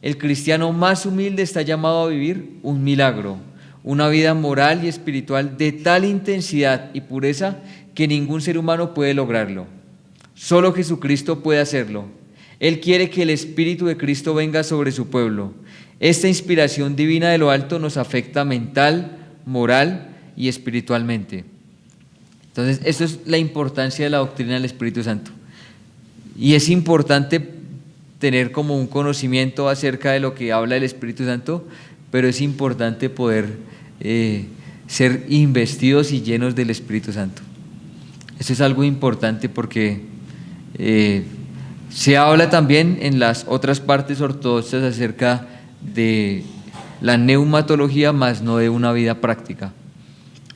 El cristiano más humilde está llamado a vivir un milagro, una vida moral y espiritual de tal intensidad y pureza que ningún ser humano puede lograrlo. Solo Jesucristo puede hacerlo. Él quiere que el Espíritu de Cristo venga sobre su pueblo. Esta inspiración divina de lo alto nos afecta mental, moral y espiritualmente. Entonces, esto es la importancia de la doctrina del Espíritu Santo. Y es importante tener como un conocimiento acerca de lo que habla el Espíritu Santo, pero es importante poder ser investidos y llenos del Espíritu Santo. Eso es algo importante porque se habla también en las otras partes ortodoxas acerca de la neumatología, más no de una vida práctica.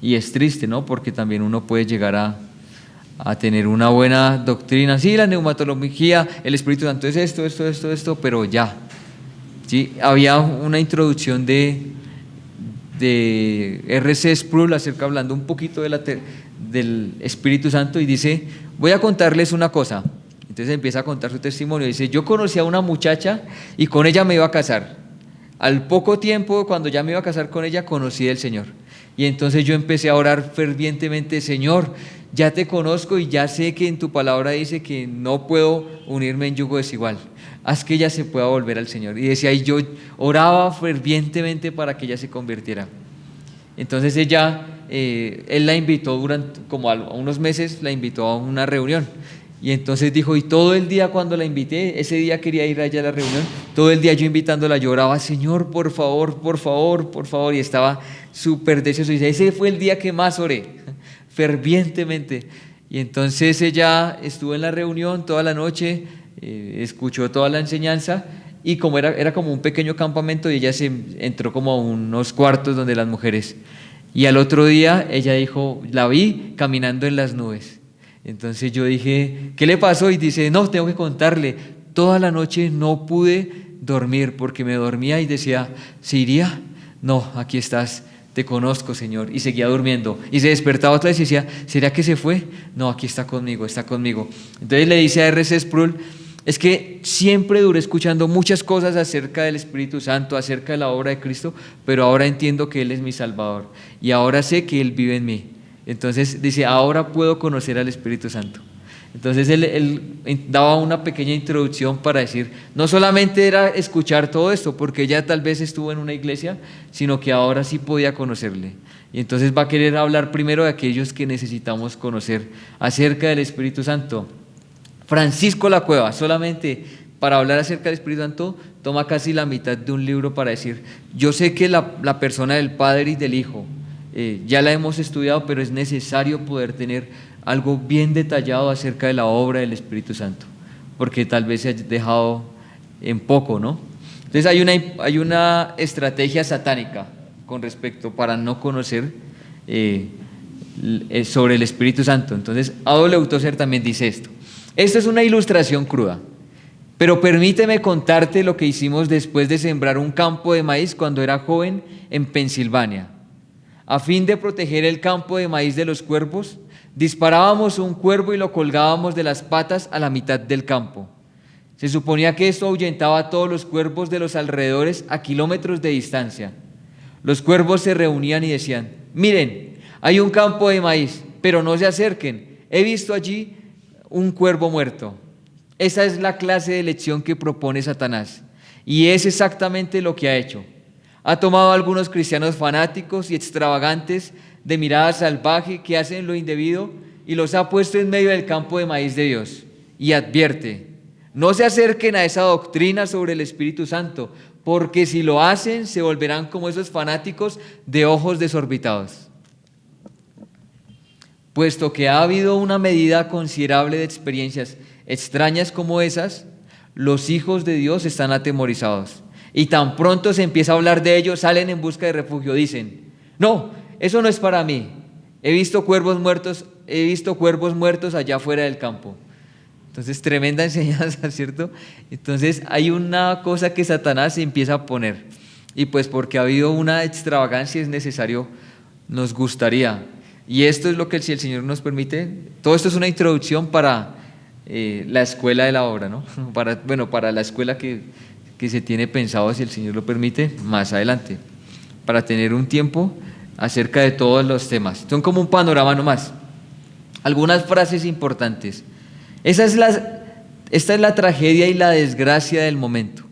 Y es triste, ¿no? Porque también uno puede llegar a tener una buena doctrina. Sí, la neumatología, el Espíritu Santo es esto, pero ya. ¿Sí? Había una introducción de R.C. Sproul hablando un poquito del Espíritu Santo y dice, voy a contarles una cosa. Entonces empieza a contar su testimonio. Dice, yo conocí a una muchacha y con ella me iba a casar. Al poco tiempo, cuando ya me iba a casar con ella, conocí al Señor. Y entonces yo empecé a orar fervientemente, Señor, ya te conozco y ya sé que en tu palabra dice que no puedo unirme en yugo desigual. Haz que ella se pueda volver al Señor. Y decía, y yo oraba fervientemente para que ella se convirtiera. Entonces él la invitó durante como a unos meses, la invitó a una reunión. Y entonces dijo, y todo el día cuando la invité, ese día quería ir allá a la reunión, todo el día yo invitándola, yo oraba, Señor, por favor, y estaba súper deseoso. Y ese fue el día que más oré, fervientemente. Y entonces ella estuvo en la reunión toda la noche, escuchó toda la enseñanza, y como era como un pequeño campamento, y ella se entró como a unos cuartos donde las mujeres. Y al otro día ella dijo, la vi caminando en las nubes. Entonces yo dije, ¿qué le pasó? Y dice, no, tengo que contarle, toda la noche no pude dormir porque me dormía y decía, ¿se iría? No, aquí estás, te conozco, Señor. Y seguía durmiendo. Y se despertaba otra vez y decía, ¿será que se fue? No, aquí está conmigo. Entonces le dice a R.C. Sproul, es que siempre duré escuchando muchas cosas acerca del Espíritu Santo, acerca de la obra de Cristo, pero ahora entiendo que Él es mi Salvador y ahora sé que Él vive en mí. Entonces dice, ahora puedo conocer al Espíritu Santo. Entonces él daba una pequeña introducción para decir, no solamente era escuchar todo esto, porque ella tal vez estuvo en una iglesia, sino que ahora sí podía conocerle. Y entonces va a querer hablar primero de aquellos que necesitamos conocer acerca del Espíritu Santo. Francisco La Cueva, solamente para hablar acerca del Espíritu Santo, toma casi la mitad de un libro para decir, yo sé que la persona del Padre y del Hijo, ya la hemos estudiado, pero es necesario poder tener algo bien detallado acerca de la obra del Espíritu Santo, porque tal vez se ha dejado en poco, ¿no? Entonces hay una estrategia satánica con respecto para no conocer sobre el Espíritu Santo. Entonces A.W. Tozer también dice esto. Esto es una ilustración cruda, pero permíteme contarte lo que hicimos después de sembrar un campo de maíz cuando era joven en Pensilvania. A fin de proteger el campo de maíz de los cuervos, disparábamos un cuervo y lo colgábamos de las patas a la mitad del campo. Se suponía que esto ahuyentaba a todos los cuervos de los alrededores a kilómetros de distancia. Los cuervos se reunían y decían, miren, hay un campo de maíz, pero no se acerquen, he visto allí un cuervo muerto. Esa es la clase de lección que propone Satanás, y es exactamente lo que ha hecho. Ha tomado a algunos cristianos fanáticos y extravagantes de mirada salvaje que hacen lo indebido y los ha puesto en medio del campo de maíz de Dios. Y advierte, no se acerquen a esa doctrina sobre el Espíritu Santo, porque si lo hacen se volverán como esos fanáticos de ojos desorbitados. Puesto que ha habido una medida considerable de experiencias extrañas como esas, los hijos de Dios están atemorizados. Y tan pronto se empieza a hablar de ellos, salen en busca de refugio, dicen, no, eso no es para mí, he visto cuervos muertos allá afuera del campo. Entonces, tremenda enseñanza, ¿cierto? Entonces, hay una cosa que Satanás se empieza a poner, y pues porque ha habido una extravagancia es necesario, nos gustaría, y esto es lo que si el Señor nos permite, todo esto es una introducción para la escuela de la obra, ¿no? Para la escuela que se tiene pensado, si el Señor lo permite, más adelante, para tener un tiempo acerca de todos los temas. Son como un panorama nomás. Algunas frases importantes. Esta es la tragedia y la desgracia del momento.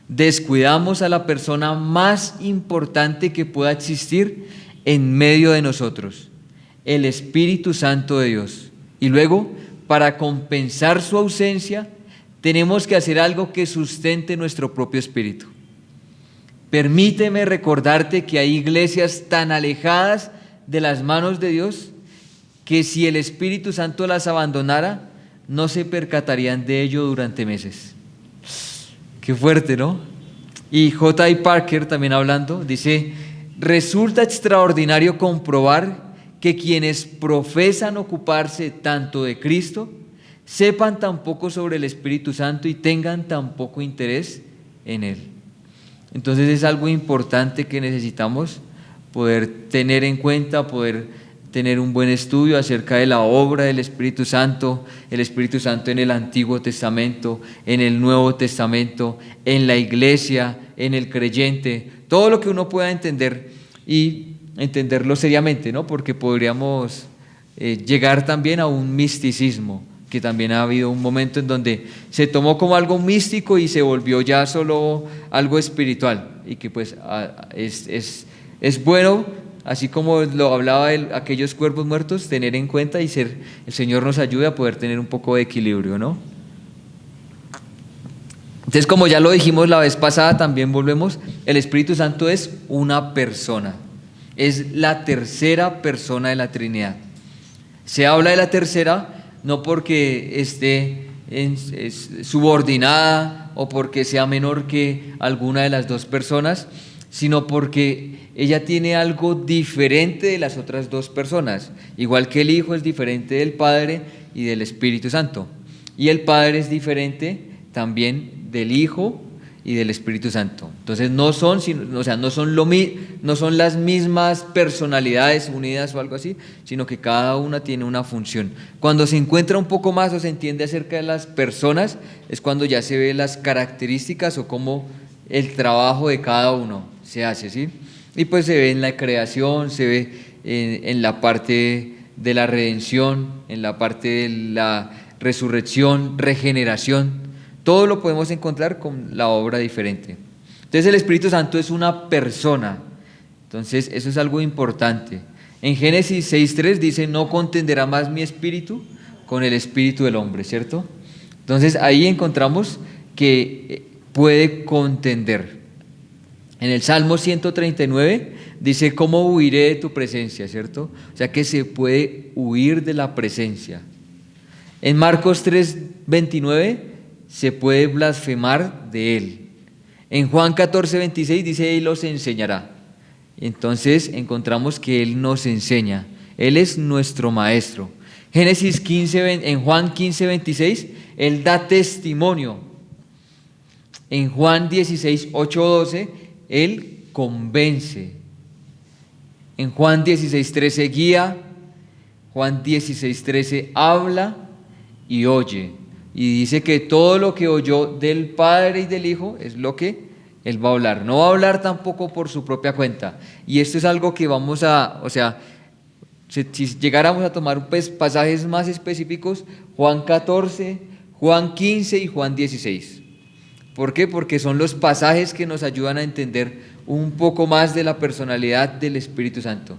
Descuidamos a la persona más importante que pueda existir en medio de nosotros, el Espíritu Santo de Dios. Y luego, para compensar su ausencia, tenemos que hacer algo que sustente nuestro propio espíritu. Permíteme recordarte que hay iglesias tan alejadas de las manos de Dios que si el Espíritu Santo las abandonara, no se percatarían de ello durante meses. Qué fuerte, ¿no? Y J.I. Parker, también hablando, dice: resulta extraordinario comprobar que quienes profesan ocuparse tanto de Cristo sepan tan poco sobre el Espíritu Santo y tengan tan poco interés en Él. Entonces es algo importante que necesitamos poder tener en cuenta, poder tener un buen estudio acerca de la obra del Espíritu Santo, el Espíritu Santo en el Antiguo Testamento, en el Nuevo Testamento, en la iglesia, en el creyente, todo lo que uno pueda entender y entenderlo seriamente, ¿no? Porque podríamos llegar también a un misticismo, que también ha habido un momento en donde se tomó como algo místico y se volvió ya solo algo espiritual, y que pues es bueno, así como lo hablaba aquellos cuerpos muertos, tener en cuenta y el Señor nos ayude a poder tener un poco de equilibrio, ¿no? Entonces, como ya lo dijimos la vez pasada, también volvemos, el Espíritu Santo es una persona, es la tercera persona de la Trinidad. Se habla de la tercera no porque esté subordinada o porque sea menor que alguna de las dos personas, sino porque ella tiene algo diferente de las otras dos personas, igual que el Hijo es diferente del Padre y del Espíritu Santo, y el Padre es diferente también del Hijo y del Espíritu Santo. Entonces no son las mismas personalidades unidas o algo así, sino que cada una tiene una función. Cuando se encuentra un poco más o se entiende acerca de las personas, es cuando ya se ve las características o cómo el trabajo de cada uno se hace, ¿sí? Y pues se ve en la creación, se ve en la parte de la redención, en la parte de la resurrección, regeneración. Todo lo podemos encontrar con la obra diferente. Entonces el Espíritu Santo es una persona. Entonces eso es algo importante. En Génesis 6:3 dice: no contenderá más mi espíritu con el espíritu del hombre, ¿cierto? Entonces ahí encontramos que puede contender. En el Salmo 139 dice: ¿cómo huiré de tu presencia?, ¿cierto? O sea que se puede huir de la presencia. En Marcos 3:29 se puede blasfemar de Él. En Juan 14:26 dice: Él los enseñará. Entonces encontramos que Él nos enseña. Él es nuestro maestro. En Juan 15:26, Él da testimonio. En Juan 16:8-12, Él convence. En Juan 16:13 guía. Juan 16:13 habla y oye. Y dice que todo lo que oyó del Padre y del Hijo es lo que Él va a hablar. No va a hablar tampoco por su propia cuenta. Y esto es algo que si llegáramos a tomar pasajes más específicos, Juan 14, Juan 15 y Juan 16. ¿Por qué? Porque son los pasajes que nos ayudan a entender un poco más de la personalidad del Espíritu Santo.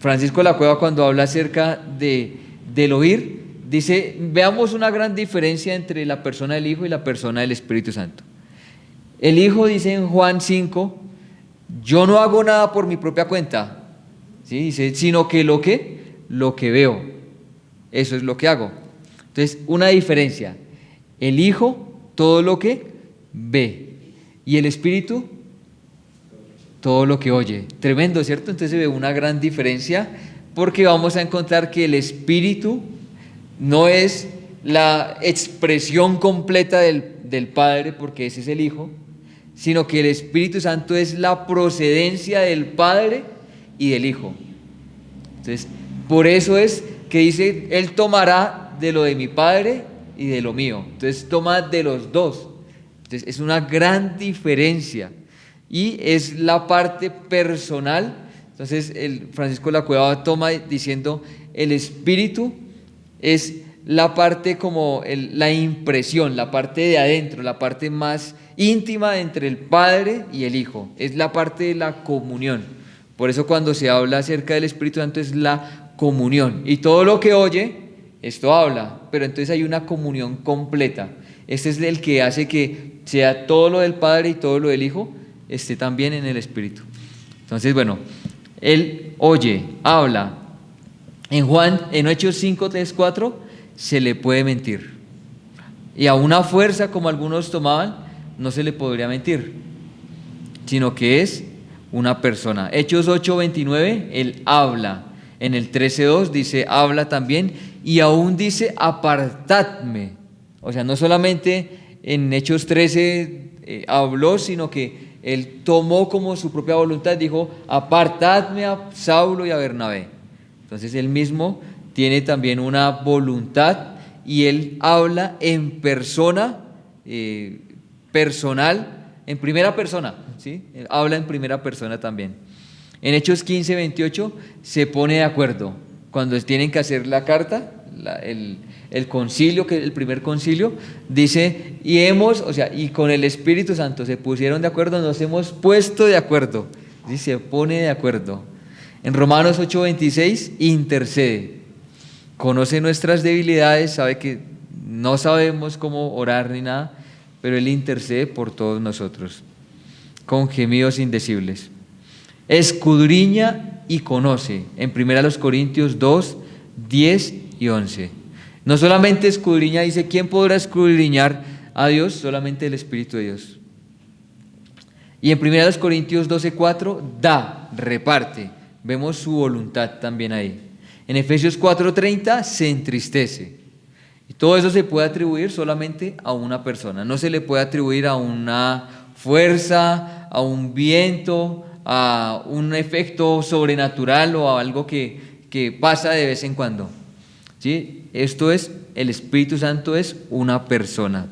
Francisco de la Cueva, cuando habla acerca del oír, dice: veamos una gran diferencia entre la persona del Hijo y la persona del Espíritu Santo. El Hijo dice en Juan 5: yo no hago nada por mi propia cuenta, ¿sí? Dice, sino que lo que veo, eso es lo que hago. Entonces, una diferencia: el Hijo todo lo que ve y el Espíritu todo lo que oye. Tremendo, ¿cierto? Entonces se ve una gran diferencia, porque vamos a encontrar que el Espíritu no es la expresión completa del Padre, porque ese es el Hijo, sino que el Espíritu Santo es la procedencia del Padre y del Hijo. Entonces, por eso es que dice: Él tomará de lo de mi Padre y de lo mío. Entonces toma de los dos. Entonces es una gran diferencia y es la parte personal. Entonces el Francisco de la Cueva toma diciendo el espíritu es la parte como la impresión, la parte de adentro, la parte más íntima entre el Padre y el Hijo, es la parte de la comunión. Por eso cuando se habla acerca del Espíritu Santo es la comunión, y todo lo que oye, esto habla, pero entonces hay una comunión completa. Este es el que hace que sea todo lo del Padre y todo lo del Hijo esté también en el Espíritu. Entonces, bueno, Él oye, habla. En Hechos 5, 3, 4 se le puede mentir, y a una fuerza como algunos tomaban no se le podría mentir, sino que es una persona. Hechos 8, 29, Él habla. En el 13:2 dice habla también, y aún dice apartadme. O sea, no solamente en Hechos 13 habló, sino que Él tomó como su propia voluntad, dijo apartadme a Saulo y a Bernabé. Entonces Él mismo tiene también una voluntad, y Él habla en persona, personal, en primera persona, ¿sí? Él habla en primera persona también. En Hechos 15, 28 se pone de acuerdo. Cuando tienen que hacer la carta, el concilio, que el primer concilio, dice, y con el Espíritu Santo se pusieron de acuerdo, nos hemos puesto de acuerdo. ¿Sí? Se pone de acuerdo. En Romanos 8, 26 intercede. Conoce nuestras debilidades, sabe que no sabemos cómo orar ni nada, pero Él intercede por todos nosotros, con gemidos indecibles. Escudriña y conoce, en 1 Corintios 2, 10 y 11. No solamente escudriña, dice, ¿quién podrá escudriñar a Dios? Solamente el Espíritu de Dios. Y en 1 Corintios 12, 4, da, reparte. Vemos su voluntad también ahí. En Efesios 4:30 se entristece. Y todo eso se puede atribuir solamente a una persona. No se le puede atribuir a una fuerza, a un viento, a un efecto sobrenatural o a algo que pasa de vez en cuando. ¿Sí? Esto es, el Espíritu Santo es una persona.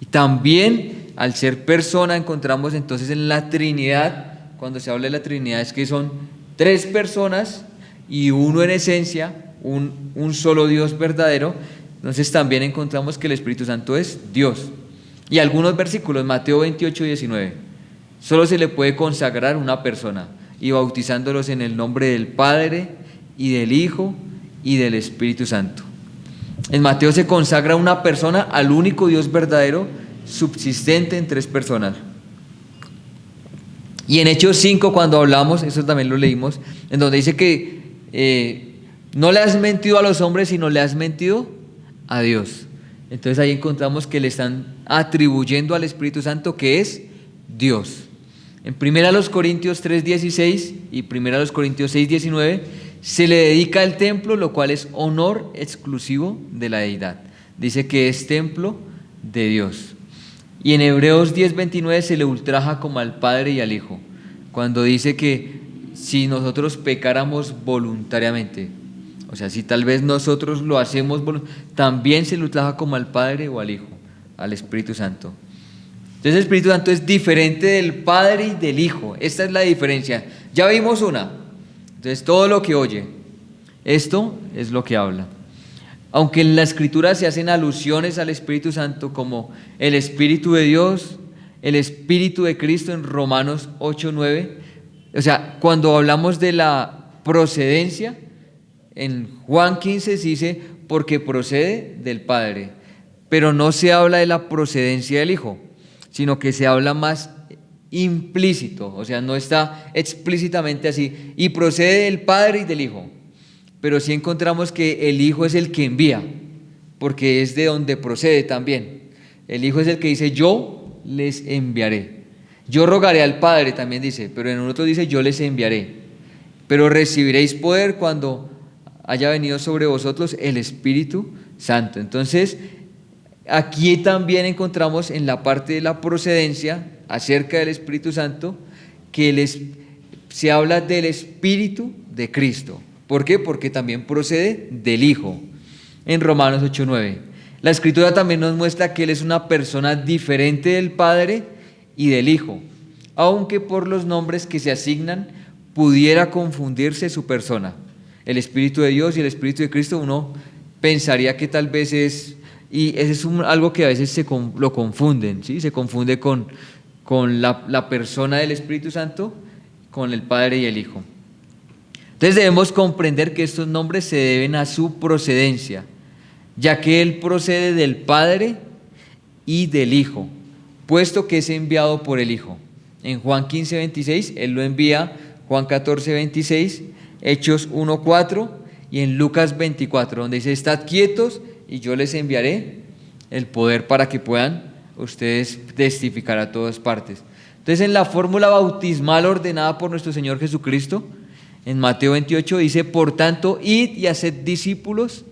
Y también, al ser persona, encontramos entonces en la Trinidad, cuando se habla de la Trinidad, es que son tres personas y uno en esencia, un solo Dios verdadero. Entonces también encontramos que el Espíritu Santo es Dios. Y algunos versículos, Mateo 28, 19, solo se le puede consagrar una persona, y bautizándolos en el nombre del Padre y del Hijo y del Espíritu Santo. En Mateo se consagra una persona al único Dios verdadero, subsistente en tres personas. Y en Hechos 5, cuando hablamos, eso también lo leímos, en donde dice que no le has mentido a los hombres, sino le has mentido a Dios. Entonces ahí encontramos que le están atribuyendo al Espíritu Santo que es Dios. En 1 Corintios 3:16 y 1 Corintios 6:19 se le dedica el templo, lo cual es honor exclusivo de la deidad. Dice que es templo de Dios. Y en Hebreos 10:29 se le ultraja como al Padre y al Hijo, cuando dice que si nosotros pecáramos voluntariamente, o sea, si tal vez nosotros lo hacemos, también se le ultraja como al Padre o al Hijo, al Espíritu Santo. Entonces el Espíritu Santo es diferente del Padre y del Hijo. Esta es la diferencia. Ya vimos una. Entonces todo lo que oye, esto es lo que habla. Aunque en la Escritura se hacen alusiones al Espíritu Santo como el Espíritu de Dios, el Espíritu de Cristo en Romanos 8, 9. O sea, cuando hablamos de la procedencia, en Juan 15 se dice porque procede del Padre, pero no se habla de la procedencia del Hijo, sino que se habla más implícito, o sea, no está explícitamente así, y procede del Padre y del Hijo, pero sí encontramos que el Hijo es el que envía, porque es de donde procede también. El Hijo es el que dice, yo les enviaré. Yo rogaré al Padre, también dice, pero en otro dice, yo les enviaré. Pero recibiréis poder cuando haya venido sobre vosotros el Espíritu Santo. Entonces, aquí también encontramos en la parte de la procedencia, acerca del Espíritu Santo, que se habla del Espíritu de Cristo. ¿Por qué? Porque también procede del Hijo. En Romanos 8:9. La Escritura también nos muestra que Él es una persona diferente del Padre y del Hijo, aunque por los nombres que se asignan pudiera confundirse su persona. El Espíritu de Dios y el Espíritu de Cristo, uno pensaría que tal vez es, y ese es algo que a veces lo confunden, ¿sí? Se confunde con la persona del Espíritu Santo, con el Padre y el Hijo. Entonces debemos comprender que estos nombres se deben a su procedencia, ya que Él procede del Padre y del Hijo, puesto que es enviado por el Hijo. En Juan 15:26, Él lo envía, Juan 14:26, Hechos 1:4 y en Lucas 24, donde dice: estad quietos y yo les enviaré el poder para que puedan ustedes testificar a todas partes. Entonces, en la fórmula bautismal ordenada por nuestro Señor Jesucristo, en Mateo 28 dice: por tanto, id y haced discípulos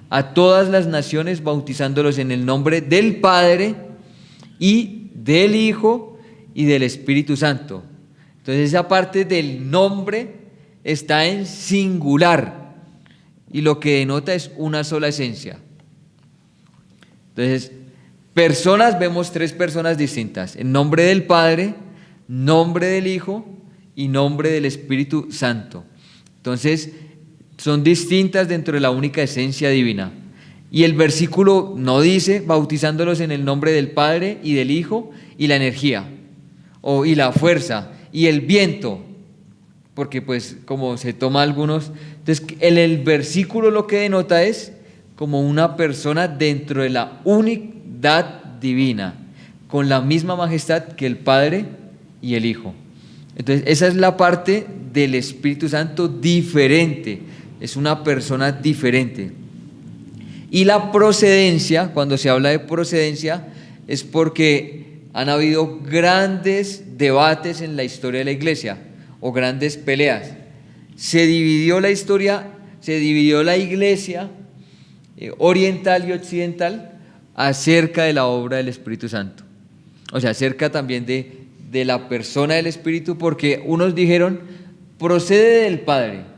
a todas las naciones, bautizándolos en el nombre del Padre y del Hijo y del Espíritu Santo. Entonces, esa parte del nombre está en singular y lo que denota es una sola esencia. Entonces, personas, vemos tres personas distintas: en nombre del Padre, nombre del Hijo y nombre del Espíritu Santo. Entonces, son distintas dentro de la única esencia divina. Y el versículo no dice bautizándolos en el nombre del Padre y del Hijo y la energía, y la fuerza y el viento, porque pues como se toma algunos, entonces el versículo lo que denota es como una persona dentro de la unidad divina, con la misma majestad que el Padre y el Hijo. Entonces esa es la parte del Espíritu Santo diferente, es una persona diferente. Y la procedencia, cuando se habla de procedencia, es porque han habido grandes debates en la historia de la iglesia, o grandes peleas. Se dividió la iglesia oriental y occidental acerca de la obra del Espíritu Santo. O sea, acerca también de la persona del Espíritu, porque unos dijeron, procede del Padre.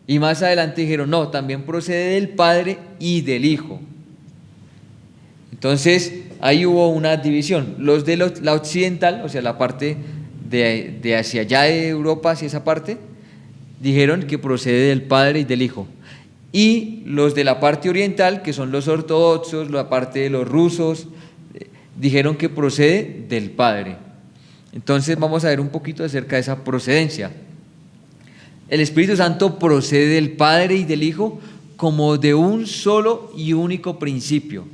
Y más adelante dijeron, no, también procede del Padre y del Hijo. Entonces, ahí hubo una división. Los de la occidental, o sea, la parte de hacia allá de Europa, hacia esa parte, dijeron que procede del Padre y del Hijo. Y los de la parte oriental, que son los ortodoxos, la parte de los rusos, dijeron que procede del Padre. Entonces, vamos a ver un poquito acerca de esa procedencia. El Espíritu Santo procede del Padre y del Hijo como de un solo y único principio,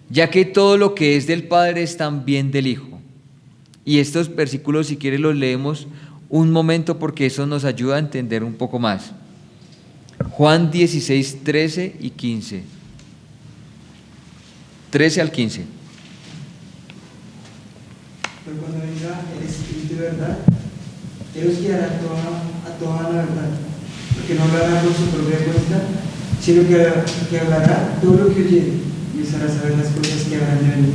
ya que todo lo que es del Padre es también del Hijo. Y estos versículos, si quieres, los leemos un momento porque eso nos ayuda a entender un poco más. Juan 16, 13 y 15. 13 al 15. Pero cuando venga el Espíritu de verdad, Él os guiará a toda la verdad, porque no hablará por su propia cuenta, sino que hablará todo lo que oyere y os hará saber las cosas que habrán de venir.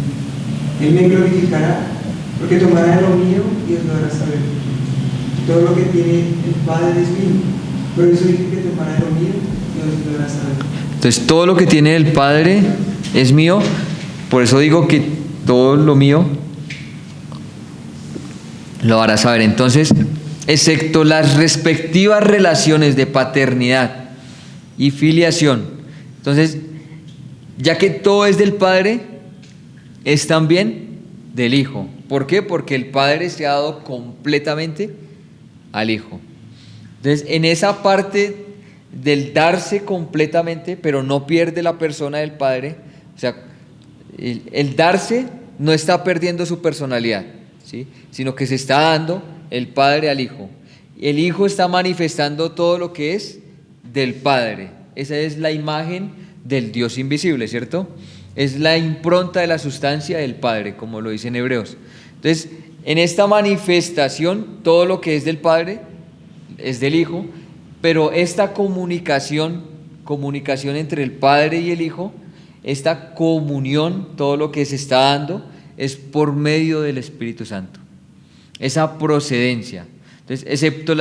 Él me glorificará, porque tomará de lo mío y os lo hará saber. Todo lo que tiene el Padre es mío, por eso dije que tomará de lo mío y os lo hará saber. Entonces, todo lo que tiene el Padre es mío, por eso digo que todo lo mío lo hará saber. Entonces, excepto las respectivas relaciones de paternidad y filiación, entonces, ya que todo es del Padre, es también del Hijo. ¿Por qué? Porque el Padre se ha dado completamente al Hijo. Entonces, en esa parte del darse completamente, pero no pierde la persona del Padre, o sea, el darse no está perdiendo su personalidad, ¿sí? Sino que se está dando el Padre al Hijo. El Hijo está manifestando todo lo que es del Padre. Esa es la imagen del Dios invisible, ¿cierto? Es la impronta de la sustancia del Padre, como lo dice en Hebreos. Entonces, en esta manifestación, todo lo que es del Padre es del Hijo, pero esta comunicación entre el Padre y el Hijo, esta comunión, todo lo que se está dando, es por medio del Espíritu Santo. Esa procedencia. Entonces, excepto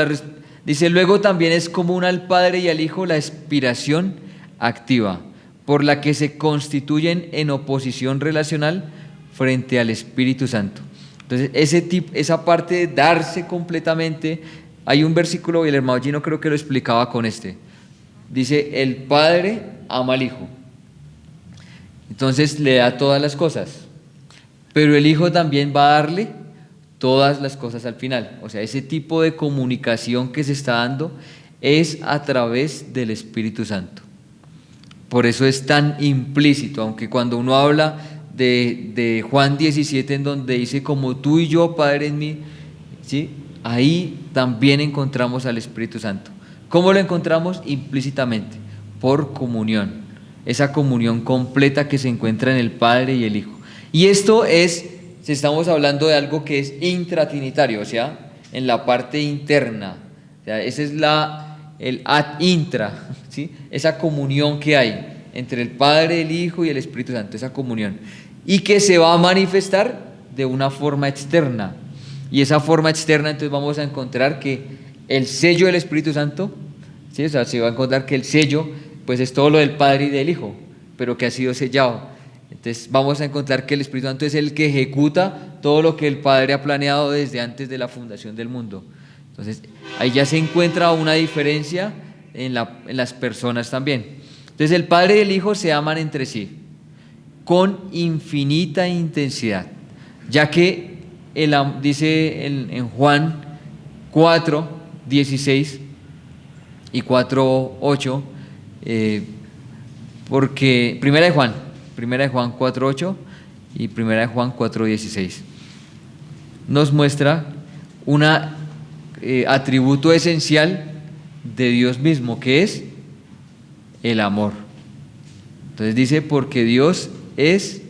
dice, luego también es común al Padre y al Hijo la expiración activa, por la que se constituyen en oposición relacional frente al Espíritu Santo. Entonces, esa parte de darse completamente, hay un versículo, y el hermano Gino creo que lo explicaba con este. Dice, el Padre ama al Hijo. Entonces le da todas las cosas, pero el Hijo también va a darle todas las cosas al final. O sea, ese tipo de comunicación que se está dando es a través del Espíritu Santo. Por eso es tan implícito, aunque cuando uno habla de Juan 17, en donde dice, como tú y yo, Padre, en mí, ¿sí? Ahí también encontramos al Espíritu Santo. ¿Cómo lo encontramos? Implícitamente, por comunión. Esa comunión completa que se encuentra en el Padre y el Hijo. Y esto es, si estamos hablando de algo que es intratrinitario, o sea, en la parte interna. O sea, esa es el ad intra, ¿sí? Esa comunión que hay entre el Padre, el Hijo y el Espíritu Santo, esa comunión. Y que se va a manifestar de una forma externa. Y esa forma externa, entonces vamos a encontrar que el sello del Espíritu Santo, ¿sí? O sea, se va a encontrar que el sello, pues es todo lo del Padre y del Hijo, pero que ha sido sellado. Entonces vamos a encontrar que el Espíritu Santo es el que ejecuta todo lo que el Padre ha planeado desde antes de la fundación del mundo. Entonces ahí ya se encuentra una diferencia en las personas también. Entonces el Padre y el Hijo se aman entre sí con infinita intensidad, ya que dice en Juan 4, 16 y 4, 8, porque primera de Juan 4, 8 y primera de Juan 4, 16 nos muestra un atributo esencial de Dios mismo, que es el amor. Entonces dice, porque Dios es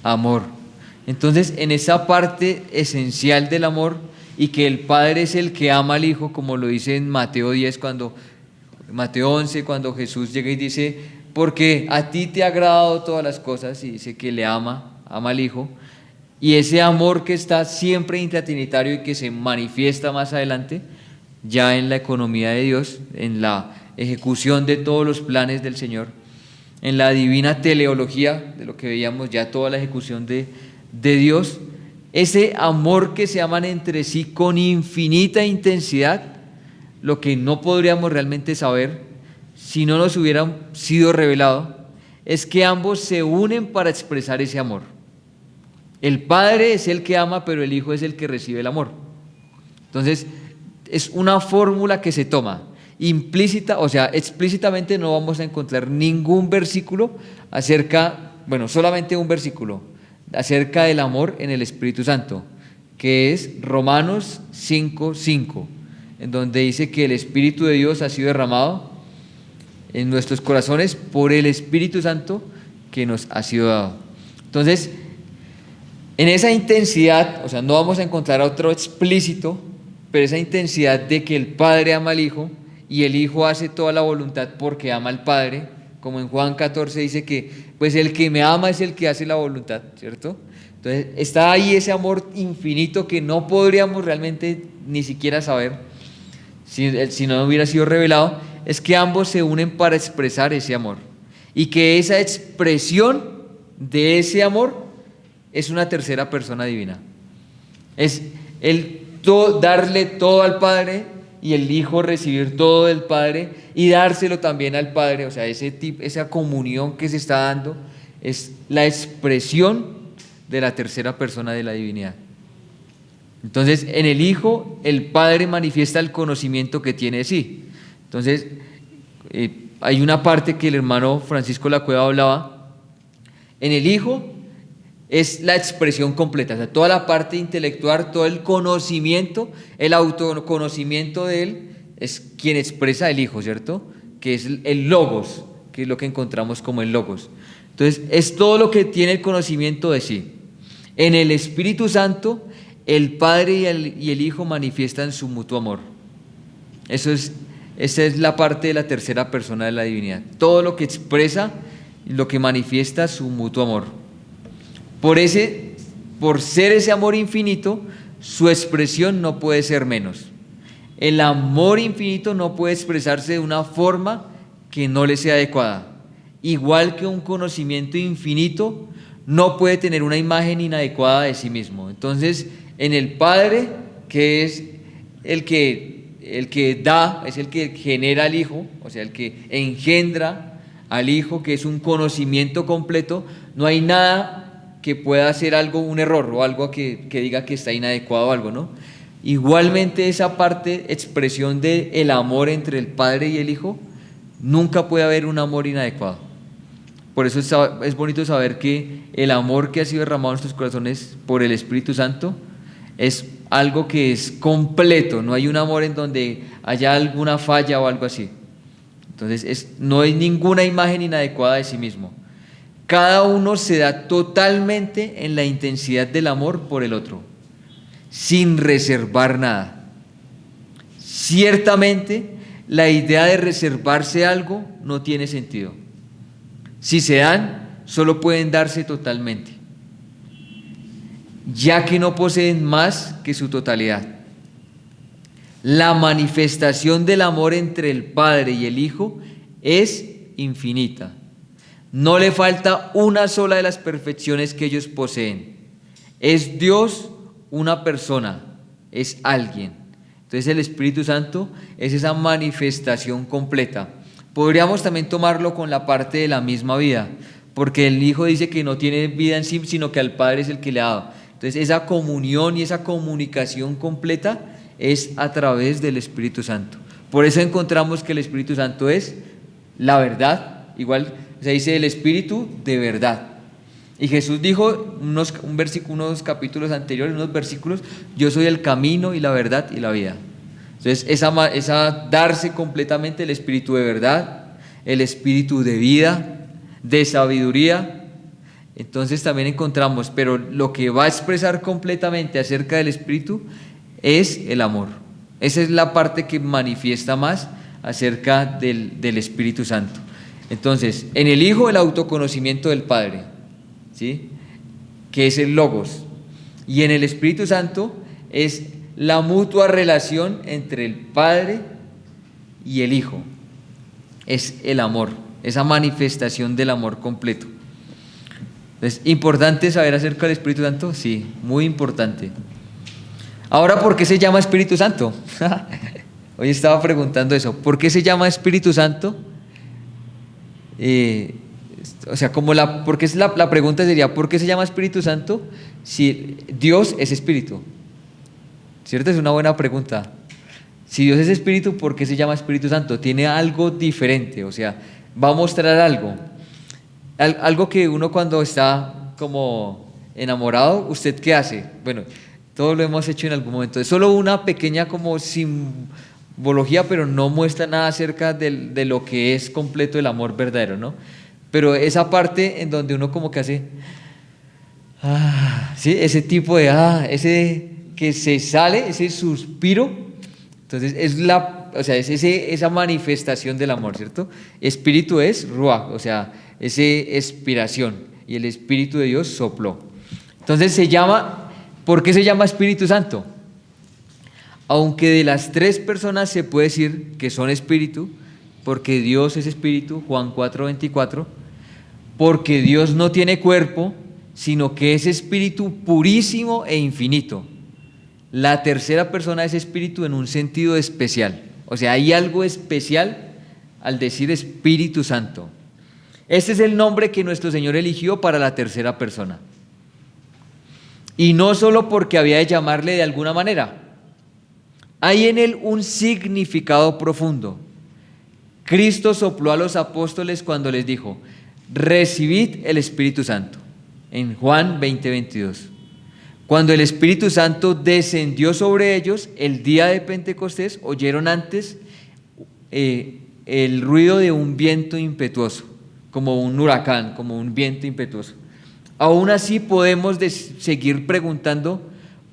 amor. Entonces, en esa parte esencial del amor, y que el Padre es el que ama al Hijo, como lo dice en Mateo 10, Mateo 11, cuando Jesús llega y dice, porque a ti te ha agradado todas las cosas, y dice que le ama al Hijo, y ese amor que está siempre intratrinitario y que se manifiesta más adelante, ya en la economía de Dios, en la ejecución de todos los planes del Señor, en la divina teleología, de lo que veíamos ya toda la ejecución de Dios, ese amor que se aman entre sí con infinita intensidad, lo que no podríamos realmente saber si no nos hubiera sido revelado, es que ambos se unen para expresar ese amor. El Padre es el que ama, pero el Hijo es el que recibe el amor. Entonces, es una fórmula que se toma implícita, o sea, explícitamente no vamos a encontrar ningún versículo solamente un versículo acerca del amor en el Espíritu Santo, que es Romanos 5:5, en donde dice que el Espíritu de Dios ha sido derramado en nuestros corazones por el Espíritu Santo que nos ha sido dado. Entonces, en esa intensidad, o sea, no vamos a encontrar otro explícito, pero esa intensidad de que el Padre ama al Hijo y el Hijo hace toda la voluntad porque ama al Padre, como en Juan 14 dice que pues el que me ama es el que hace la voluntad, ¿cierto? Entonces está ahí ese amor infinito que no podríamos realmente ni siquiera saber si no hubiera sido revelado. Es que ambos se unen para expresar ese amor, y que esa expresión de ese amor es una tercera persona divina. Es darle todo al Padre y el Hijo recibir todo del Padre y dárselo también al Padre. O sea, esa comunión que se está dando es la expresión de la tercera persona de la divinidad. Entonces, en el Hijo, el Padre manifiesta el conocimiento que tiene de sí. Entonces, hay una parte que el hermano Francisco La Cueva hablaba. En el Hijo es la expresión completa, o sea, toda la parte intelectual, todo el conocimiento, el autoconocimiento de Él, es quien expresa el Hijo, ¿cierto? Que es el Logos, que es lo que encontramos como el Logos. Entonces, es todo lo que tiene el conocimiento de sí. En el Espíritu Santo, el Padre y el Hijo manifiestan su mutuo amor. Esa es la parte de la tercera persona de la divinidad. Todo lo que expresa, lo que manifiesta su mutuo amor. Por ser ese amor infinito, su expresión no puede ser menos. El amor infinito no puede expresarse de una forma que no le sea adecuada. igual que un conocimiento infinito, no puede tener una imagen inadecuada de sí mismo. Entonces, en el Padre, que es el que da, es el que genera al Hijo, o sea, el que engendra al Hijo, que es un conocimiento completo, no hay nada que pueda hacer algo, un error o algo que diga que está inadecuado o algo, ¿no? Igualmente esa parte, expresión del amor entre el Padre y el Hijo, nunca puede haber un amor inadecuado. Por eso es bonito saber que el amor que ha sido derramado en nuestros corazones por el Espíritu Santo es algo que es completo, no hay un amor en donde haya alguna falla o algo así. Entonces no hay ninguna imagen inadecuada de sí mismo. Cada uno se da totalmente en la intensidad del amor por el otro, sin reservar nada. Ciertamente, la idea de reservarse algo no tiene sentido. Si se dan, solo pueden darse totalmente, ya que no poseen más que su totalidad. La manifestación del amor entre el Padre y el Hijo es infinita. No le falta una sola de las perfecciones que ellos poseen. Es Dios una persona, es alguien. Entonces el Espíritu Santo es esa manifestación completa. Podríamos también tomarlo con la parte de la misma vida, porque el Hijo dice que no tiene vida en sí, sino que al Padre es el que le ha dado. Entonces esa comunión y esa comunicación completa es a través del Espíritu Santo. Por eso encontramos que el Espíritu Santo es la verdad, igual se dice el Espíritu de verdad. Y Jesús dijo unos capítulos anteriores, unos versículos, yo soy el camino y la verdad y la vida. Entonces esa darse completamente el Espíritu de verdad, el Espíritu de vida, de sabiduría. Entonces también encontramos, pero lo que va a expresar completamente acerca del Espíritu es el amor. Esa es la parte que manifiesta más acerca del Espíritu Santo. Entonces, en el Hijo el autoconocimiento del Padre, ¿sí?, que es el Logos, y en el Espíritu Santo es la mutua relación entre el Padre y el Hijo, es el amor, esa manifestación del amor completo. ¿Es importante saber acerca del Espíritu Santo? Sí, muy importante. Ahora, ¿por qué se llama Espíritu Santo? Hoy estaba preguntando eso, ¿por qué se llama Espíritu Santo? O sea, la pregunta sería, ¿por qué se llama Espíritu Santo si Dios es Espíritu? ¿Cierto? Es una buena pregunta. Si Dios es Espíritu, ¿por qué se llama Espíritu Santo? Tiene algo diferente, o sea, va a mostrar algo. Algo que uno cuando está como enamorado, ¿usted qué hace? Bueno, todos lo hemos hecho en algún momento. Es solo una pequeña como simbología, pero no muestra nada acerca de lo que es completo el amor verdadero, ¿no? Pero esa parte en donde uno como que hace, ¿sí? Ese tipo de, ese que se sale, ese suspiro, entonces es esa manifestación del amor, ¿cierto? Espíritu es ruach, o sea, esa expiración, y el Espíritu de Dios sopló. Entonces ¿por qué se llama Espíritu Santo? Aunque de las tres personas se puede decir que son espíritu, porque Dios es espíritu, Juan 4:24, porque Dios no tiene cuerpo, sino que es espíritu purísimo e infinito. La tercera persona es espíritu en un sentido especial, o sea, hay algo especial al decir Espíritu Santo. Este es el nombre que nuestro Señor eligió para la tercera persona. Y no solo porque había de llamarle de alguna manera. Hay en él un significado profundo. Cristo sopló a los apóstoles cuando les dijo, recibid el Espíritu Santo, en Juan 20:22. Cuando el Espíritu Santo descendió sobre ellos, el día de Pentecostés, oyeron antes el ruido de un viento impetuoso, como un huracán, como un viento impetuoso. Aún así podemos seguir preguntando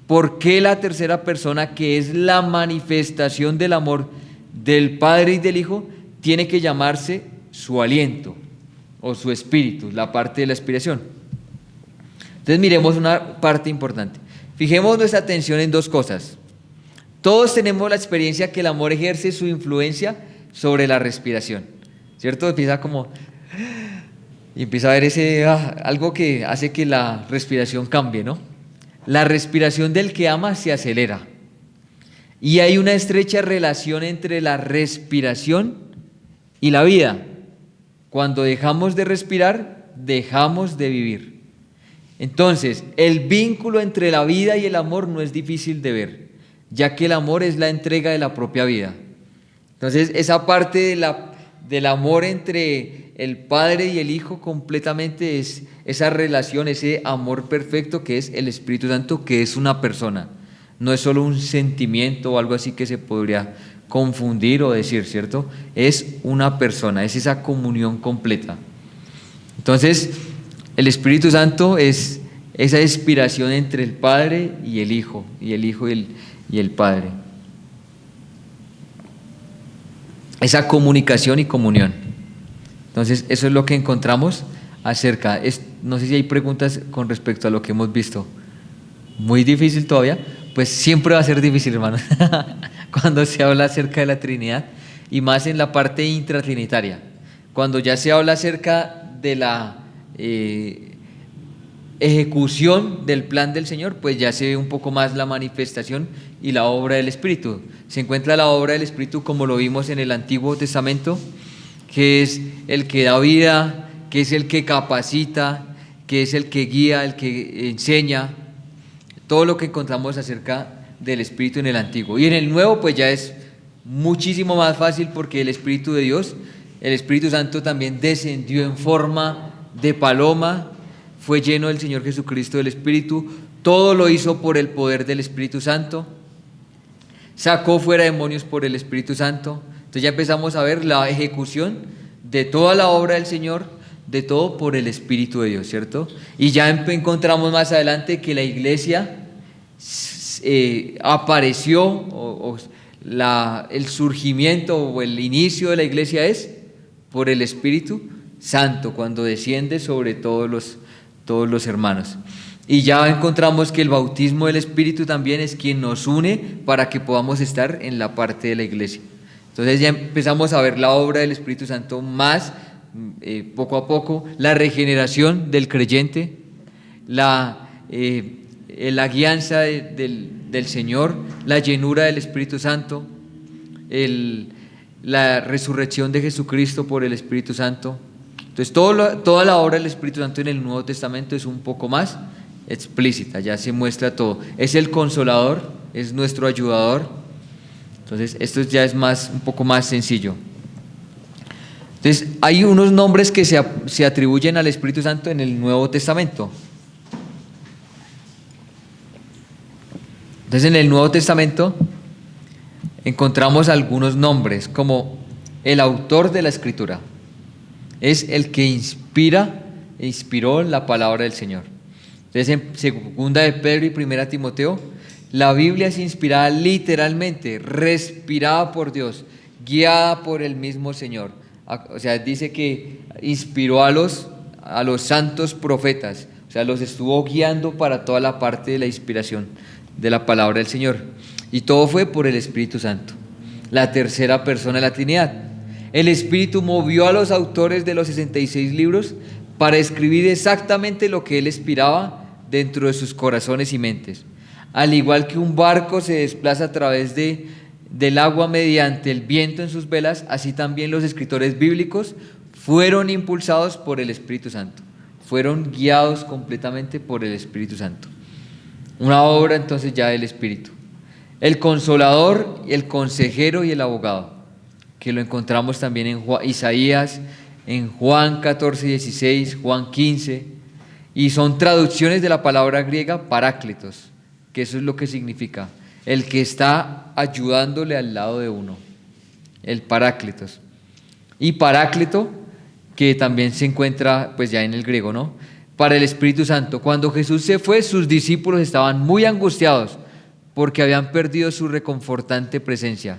por qué la tercera persona, que es la manifestación del amor del Padre y del Hijo, tiene que llamarse su aliento o su espíritu, la parte de la aspiración. Entonces miremos una parte importante. Fijemos nuestra atención en dos cosas. Todos tenemos la experiencia que el amor ejerce su influencia sobre la respiración, ¿cierto? Empieza como Y empieza a ver ese, algo que hace que la respiración cambie, ¿no? La respiración del que ama se acelera. Y hay una estrecha relación entre la respiración y la vida. Cuando dejamos de respirar, dejamos de vivir. Entonces, el vínculo entre la vida y el amor no es difícil de ver, ya que el amor es la entrega de la propia vida. Entonces, esa parte del amor entre el Padre y el Hijo completamente es esa relación, ese amor perfecto que es el Espíritu Santo, que es una persona. No es solo un sentimiento o algo así que se podría confundir o decir, ¿cierto? Es una persona, es esa comunión completa. Entonces, el Espíritu Santo es esa inspiración entre el Padre y el Hijo, y el Hijo y el Padre. Esa comunicación y comunión. Entonces, eso es lo que encontramos acerca. No sé si hay preguntas con respecto a lo que hemos visto. Muy difícil todavía. Pues siempre va a ser difícil, hermano, cuando se habla acerca de la Trinidad, y más en la parte intratrinitaria. Cuando ya se habla acerca de la ejecución del plan del Señor, pues ya se ve un poco más la manifestación y la obra del Espíritu. Se encuentra la obra del Espíritu como lo vimos en el Antiguo Testamento, que es el que da vida, que es el que capacita, que es el que guía, el que enseña. Todo lo que encontramos acerca del Espíritu en el Antiguo. Y en el Nuevo pues ya es muchísimo más fácil, porque el Espíritu de Dios, el Espíritu Santo también descendió en forma de paloma, fue lleno del Señor Jesucristo del Espíritu, todo lo hizo por el poder del Espíritu Santo, sacó fuera demonios por el Espíritu Santo. Entonces ya empezamos a ver la ejecución de toda la obra del Señor, de todo por el Espíritu de Dios, ¿cierto? Y ya encontramos más adelante que la iglesia apareció, el surgimiento o el inicio de la iglesia es por el Espíritu Santo, cuando desciende sobre todos los hermanos. Y ya encontramos que el bautismo del Espíritu también es quien nos une para que podamos estar en la parte de la iglesia. Entonces ya empezamos a ver la obra del Espíritu Santo más poco a poco, la regeneración del creyente, la guianza del Señor, la llenura del Espíritu Santo, la resurrección de Jesucristo por el Espíritu Santo. Entonces toda la obra del Espíritu Santo en el Nuevo Testamento es un poco más explícita, ya se muestra todo. Es el Consolador, es nuestro ayudador. Entonces esto ya es un poco más sencillo. Entonces hay unos nombres que se atribuyen al Espíritu Santo en el Nuevo Testamento. Entonces en el Nuevo Testamento encontramos algunos nombres, como el autor de la Escritura. Es el que inspiró la palabra del Señor. Entonces en 2 de Pedro y 1 Timoteo, la Biblia es inspirada literalmente, respirada por Dios, guiada por el mismo Señor. O sea, dice que inspiró a los santos profetas, o sea, los estuvo guiando para toda la parte de la inspiración de la palabra del Señor. Y todo fue por el Espíritu Santo, la tercera persona de la Trinidad. El Espíritu movió a los autores de los 66 libros para escribir exactamente lo que Él inspiraba dentro de sus corazones y mentes. Al igual que un barco se desplaza a través del agua mediante el viento en sus velas, así también los escritores bíblicos fueron impulsados por el Espíritu Santo, fueron guiados completamente por el Espíritu Santo. Una obra entonces ya del Espíritu. El Consolador, el Consejero y el Abogado, que lo encontramos también en Isaías, en Juan 14:16, Juan 15, y son traducciones de la palabra griega paráclitos, que eso es lo que significa, el que está ayudándole al lado de uno, el paráclitos. Y paráclito, que también se encuentra pues ya en el griego, ¿no? Para el Espíritu Santo. Cuando Jesús se fue, sus discípulos estaban muy angustiados porque habían perdido su reconfortante presencia.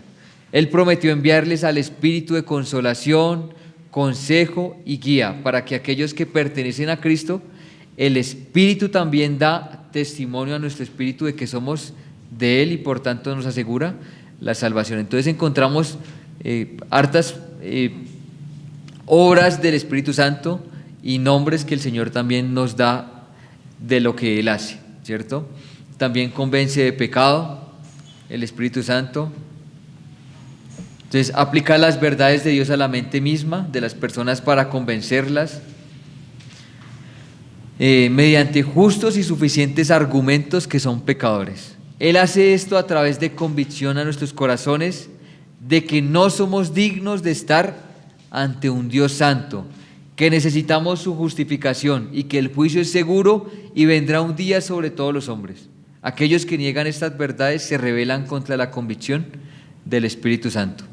Él prometió enviarles al Espíritu de consolación, consejo y guía, para que aquellos que pertenecen a Cristo, el Espíritu también da testimonio a nuestro espíritu de que somos de Él y por tanto nos asegura la salvación. Entonces encontramos hartas obras del Espíritu Santo y nombres que el Señor también nos da de lo que Él hace, ¿cierto? También convence de pecado, el Espíritu Santo. Entonces, aplicar las verdades de Dios a la mente misma de las personas para convencerlas, mediante justos y suficientes argumentos que son pecadores. Él hace esto a través de convicción a nuestros corazones de que no somos dignos de estar ante un Dios santo, que necesitamos su justificación y que el juicio es seguro y vendrá un día sobre todos los hombres. Aquellos que niegan estas verdades se rebelan contra la convicción del Espíritu Santo.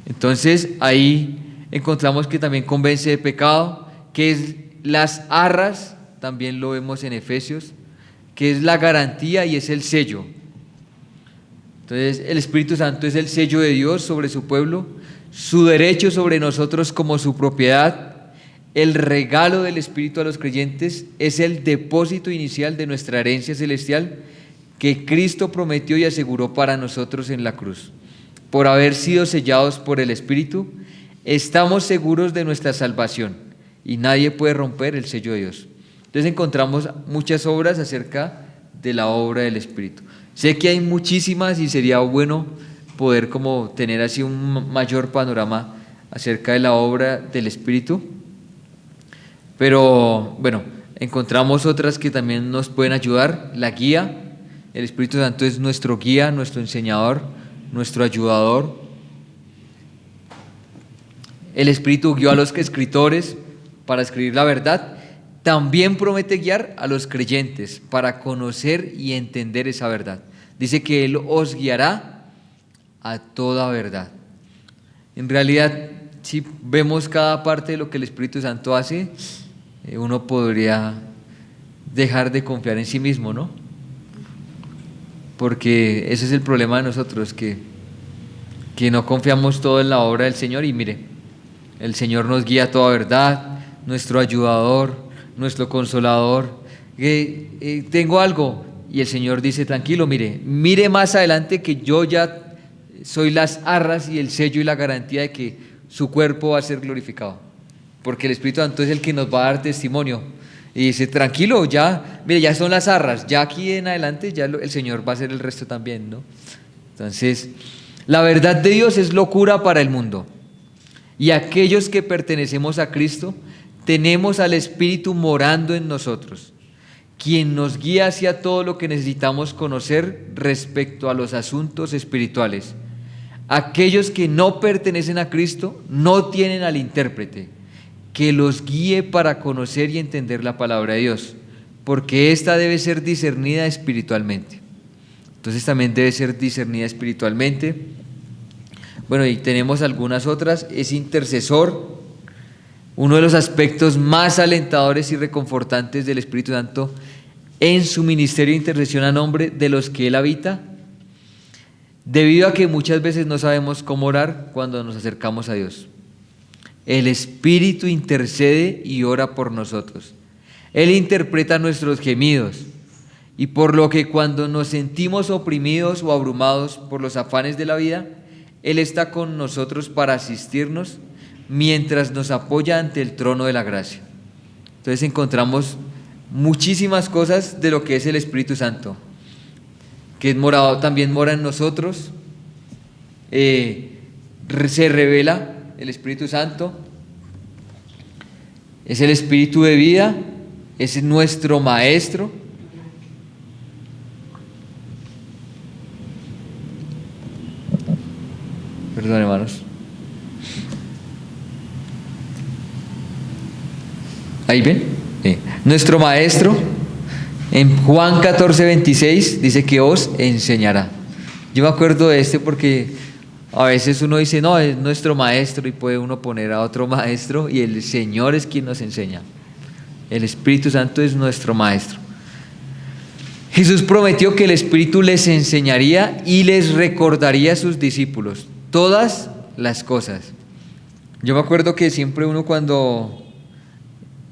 Entonces ahí encontramos que también convence de pecado, que es las arras, también lo vemos en Efesios, que es la garantía y es el sello. Entonces el Espíritu Santo es el sello de Dios sobre su pueblo, su derecho sobre nosotros como su propiedad, el regalo del Espíritu a los creyentes, es el depósito inicial de nuestra herencia celestial que Cristo prometió y aseguró para nosotros en la cruz. Por haber sido sellados por el Espíritu, estamos seguros de nuestra salvación y nadie puede romper el sello de Dios. Entonces encontramos muchas obras acerca de la obra del Espíritu. Sé que hay muchísimas y sería bueno poder como tener así un mayor panorama acerca de la obra del Espíritu, pero bueno, encontramos otras que también nos pueden ayudar. La guía, el Espíritu Santo es nuestro guía, nuestro enseñador, nuestro ayudador. El Espíritu guió a los escritores para escribir la verdad. También promete guiar a los creyentes para conocer y entender esa verdad. Dice que Él os guiará a toda verdad. En realidad, si vemos cada parte de lo que el Espíritu Santo hace, uno podría dejar de confiar en sí mismo, ¿no? Porque ese es el problema de nosotros, que no confiamos todo en la obra del Señor. Y mire, el Señor nos guía a toda verdad, nuestro ayudador, nuestro consolador. Tengo algo, y el Señor dice, tranquilo, mire más adelante que yo ya soy las arras y el sello y la garantía de que su cuerpo va a ser glorificado, porque el Espíritu Santo es el que nos va a dar testimonio. Y dice, tranquilo, ya son las arras, ya aquí en adelante ya el Señor va a hacer el resto también, ¿no? Entonces, la verdad de Dios es locura para el mundo, y aquellos que pertenecemos a Cristo tenemos al Espíritu morando en nosotros, quien nos guía hacia todo lo que necesitamos conocer respecto a los asuntos espirituales. Aquellos que no pertenecen a Cristo no tienen al intérprete que los guíe para conocer y entender la palabra de Dios, porque ésta debe ser discernida espiritualmente. Entonces también debe ser discernida espiritualmente. Bueno, y tenemos algunas otras. Es intercesor. Uno de los aspectos más alentadores y reconfortantes del Espíritu Santo en su ministerio de intercesión a nombre de los que Él habita, debido a que muchas veces no sabemos cómo orar cuando nos acercamos a Dios. El Espíritu intercede y ora por nosotros. Él interpreta nuestros gemidos, y por lo que cuando nos sentimos oprimidos o abrumados por los afanes de la vida, Él está con nosotros para asistirnos mientras nos apoya ante el trono de la gracia. Entonces encontramos muchísimas cosas de lo que es el Espíritu Santo, que también mora en nosotros. Se revela el Espíritu Santo, es el Espíritu de vida, es nuestro Maestro. Perdón, hermanos. ¿Ahí ven? Nuestro Maestro, en Juan 14:26, dice que os enseñará. Yo me acuerdo de porque a veces uno dice, no, es nuestro Maestro, y puede uno poner a otro maestro, y el Señor es quien nos enseña. El Espíritu Santo es nuestro Maestro. Jesús prometió que el Espíritu les enseñaría y les recordaría a sus discípulos todas las cosas. Yo me acuerdo que siempre uno cuando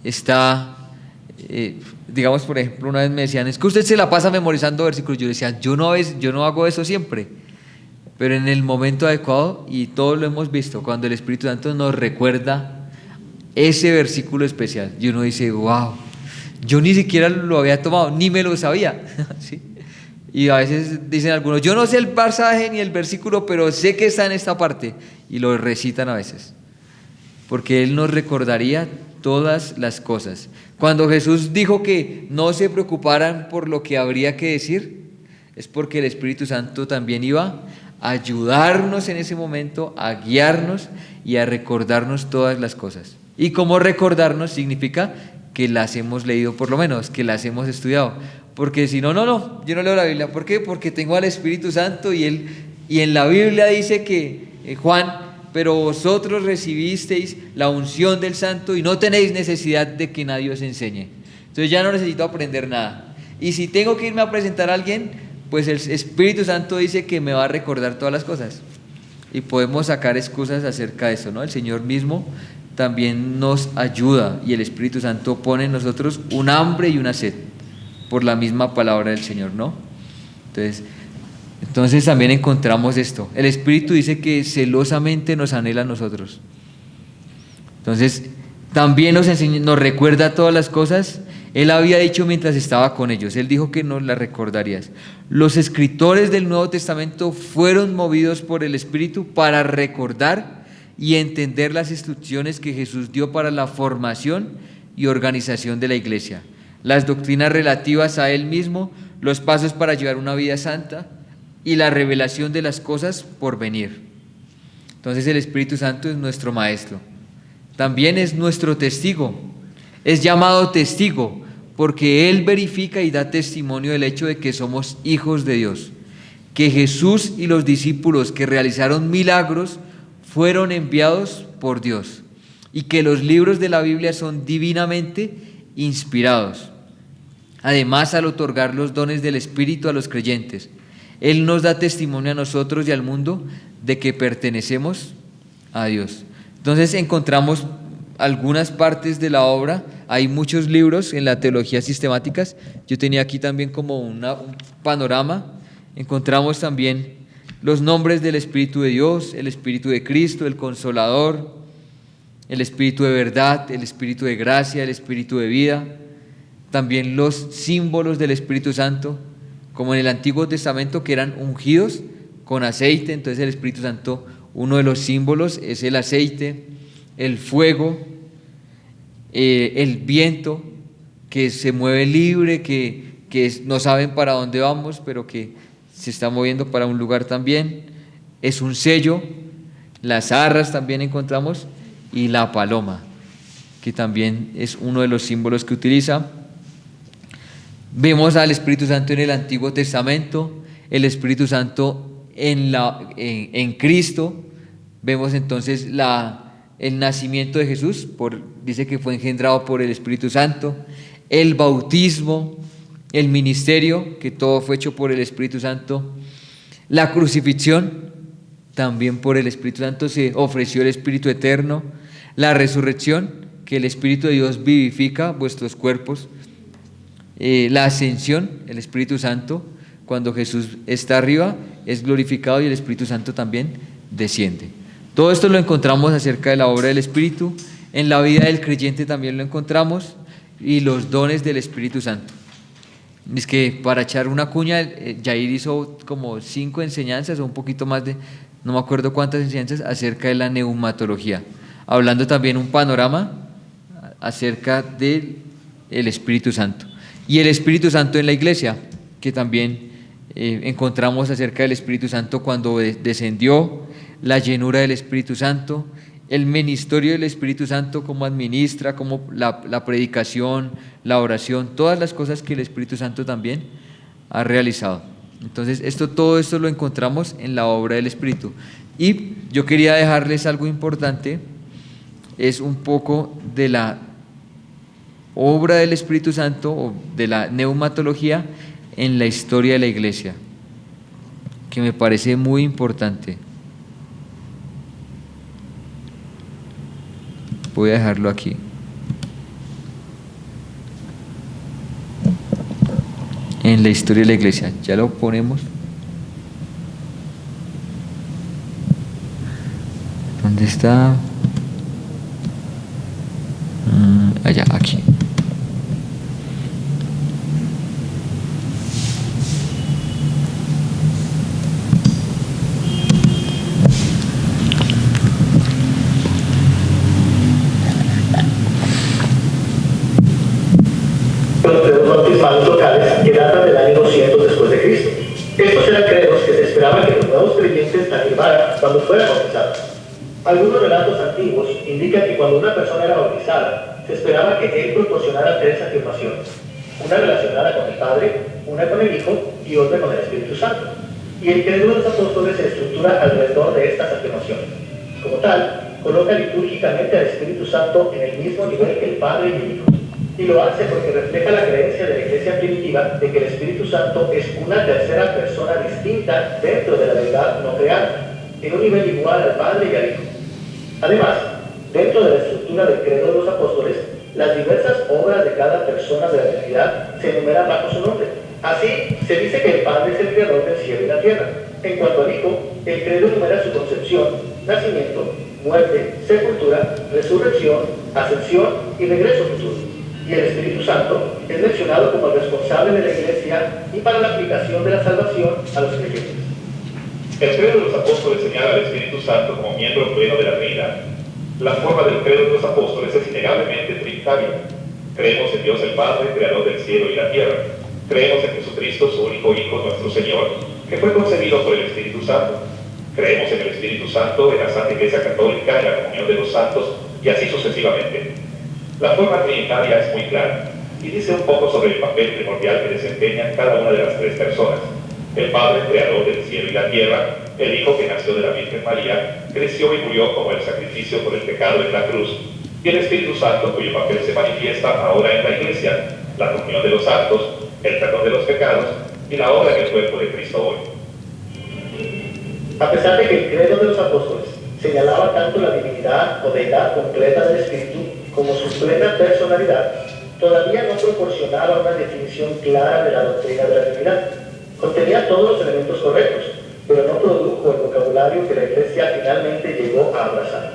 está, digamos, por ejemplo, una vez me decían, es que usted se la pasa memorizando versículos. Yo decía, yo no hago eso siempre, pero en el momento adecuado, y todos lo hemos visto, cuando el Espíritu Santo nos recuerda ese versículo especial. Y uno dice, wow, yo ni siquiera lo había tomado, ni me lo sabía. ¿Sí? Y a veces dicen algunos, yo no sé el pasaje ni el versículo, pero sé que está en esta parte. Y lo recitan a veces. Porque Él nos recordaría todas las cosas. Cuando Jesús dijo que no se preocuparan por lo que habría que decir, es porque el Espíritu Santo también iba a ayudarnos en ese momento, a guiarnos y a recordarnos todas las cosas. Y como recordarnos significa que las hemos leído por lo menos, que las hemos estudiado. Porque si no, yo no leo la Biblia. ¿Por qué? Porque tengo al Espíritu Santo y en la Biblia dice que Juan, pero vosotros recibisteis la unción del Santo y no tenéis necesidad de que nadie os enseñe. Entonces ya no necesito aprender nada. Y si tengo que irme a presentar a alguien, pues el Espíritu Santo dice que me va a recordar todas las cosas. Y podemos sacar excusas acerca de eso, ¿no? El Señor mismo también nos ayuda y el Espíritu Santo pone en nosotros un hambre y una sed por la misma palabra del Señor, ¿no? Entonces también encontramos esto. El Espíritu dice que celosamente nos anhela a nosotros. Entonces también nos recuerda todas las cosas. Él había dicho mientras estaba con ellos, Él dijo que nos las recordarías. Los escritores del Nuevo Testamento fueron movidos por el Espíritu para recordar y entender las instrucciones que Jesús dio para la formación y organización de la iglesia, las doctrinas relativas a Él mismo, los pasos para llevar una vida santa y la revelación de las cosas por venir. Entonces el Espíritu Santo es nuestro maestro, también es nuestro testigo, es llamado testigo porque Él verifica y da testimonio del hecho de que somos hijos de Dios, que Jesús y los discípulos que realizaron milagros fueron enviados por Dios y que los libros de la Biblia son divinamente inspirados. Además, al otorgar los dones del Espíritu a los creyentes, Él nos da testimonio a nosotros y al mundo de que pertenecemos a Dios. Entonces encontramos algunas partes de la obra, hay muchos libros en la teología sistemáticas, yo tenía aquí también como un panorama, encontramos también los nombres del Espíritu de Dios, el Espíritu de Cristo, el Consolador, el Espíritu de verdad, el Espíritu de gracia, el Espíritu de vida, también los símbolos del Espíritu Santo, como en el Antiguo Testamento que eran ungidos con aceite. Entonces el Espíritu Santo, uno de los símbolos es el aceite, el fuego, el viento que se mueve libre, que no saben para dónde vamos, pero que se está moviendo para un lugar también, es un sello, las arras también encontramos, y la paloma, que también es uno de los símbolos que utiliza. Vemos al Espíritu Santo en el Antiguo Testamento, el Espíritu Santo en Cristo. Vemos entonces el nacimiento de Jesús, dice que fue engendrado por el Espíritu Santo, el bautismo, el ministerio, que todo fue hecho por el Espíritu Santo, la crucifixión, también por el Espíritu Santo se ofreció el Espíritu eterno, la resurrección, que el Espíritu de Dios vivifica vuestros cuerpos, la ascensión, el Espíritu Santo, cuando Jesús está arriba, es glorificado y el Espíritu Santo también desciende. Todo esto lo encontramos acerca de la obra del Espíritu, en la vida del creyente también lo encontramos, y los dones del Espíritu Santo. Es que para echar una cuña, Jair hizo como 5 enseñanzas o un poquito más no me acuerdo cuántas enseñanzas acerca de la neumatología, hablando también un panorama acerca del Espíritu Santo. Y el Espíritu Santo en la iglesia, que también encontramos acerca del Espíritu Santo cuando descendió, la llenura del Espíritu Santo, el ministerio del Espíritu Santo, cómo administra, cómo la predicación, la oración, todas las cosas que el Espíritu Santo también ha realizado. Entonces todo esto lo encontramos en la obra del Espíritu. Y yo quería dejarles algo importante, es un poco de la obra del Espíritu Santo o de la neumatología en la historia de la iglesia, que me parece muy importante. Voy a dejarlo aquí. En la historia de la iglesia, ya lo ponemos. ¿Dónde está? allá, aquí. Los credos bautismales locales que datan del año 200 después de Cristo. Estos eran credos que se esperaba que los nuevos creyentes afirmaran cuando fueran bautizados. Algunos relatos antiguos indican que cuando una persona era bautizada, se esperaba que él proporcionara tres afirmaciones: una relacionada con el Padre, una con el Hijo y otra con el Espíritu Santo. Y el credo de los apóstoles se estructura alrededor de estas afirmaciones. Como tal, coloca litúrgicamente al Espíritu Santo en el mismo nivel que el Padre y el Hijo. Y lo hace porque refleja la creencia de la iglesia primitiva de que el Espíritu Santo es una tercera persona distinta dentro de la deidad no creada, en un nivel igual al Padre y al Hijo. Además, dentro de la estructura del credo de los apóstoles, las diversas obras de cada persona de la Trinidad se enumeran bajo su nombre. Así, se dice que el Padre es el creador del cielo y la tierra. En cuanto al Hijo, el credo enumera su concepción, nacimiento, muerte, sepultura, resurrección, ascensión y regreso futuro. Y el Espíritu Santo es mencionado como el responsable de la Iglesia y para la aplicación de la salvación a los creyentes. El credo de los apóstoles señala al Espíritu Santo como miembro pleno de la Trinidad. La forma del credo de los apóstoles es innegablemente trinitaria. Creemos en Dios el Padre, creador del cielo y la tierra. Creemos en Jesucristo, su único Hijo, nuestro Señor, que fue concebido por el Espíritu Santo. Creemos en el Espíritu Santo, en la Santa Iglesia Católica, en la comunión de los santos, y así sucesivamente. La forma trinitaria es muy clara y dice un poco sobre el papel primordial que desempeñan cada una de las tres personas: el Padre, creador del cielo y la tierra; el Hijo, que nació de la Virgen María, creció y murió como el sacrificio por el pecado en la cruz; y el Espíritu Santo, cuyo papel se manifiesta ahora en la Iglesia: la comunión de los santos, el perdón de los pecados y la obra en el cuerpo de Cristo hoy. A pesar de que el credo de los apóstoles señalaba tanto la divinidad o deidad completa del Espíritu como su plena personalidad, todavía no proporcionaba una definición clara de la doctrina de la Trinidad. Contenía todos los elementos correctos, pero no produjo el vocabulario que la Iglesia finalmente llegó a abrazar.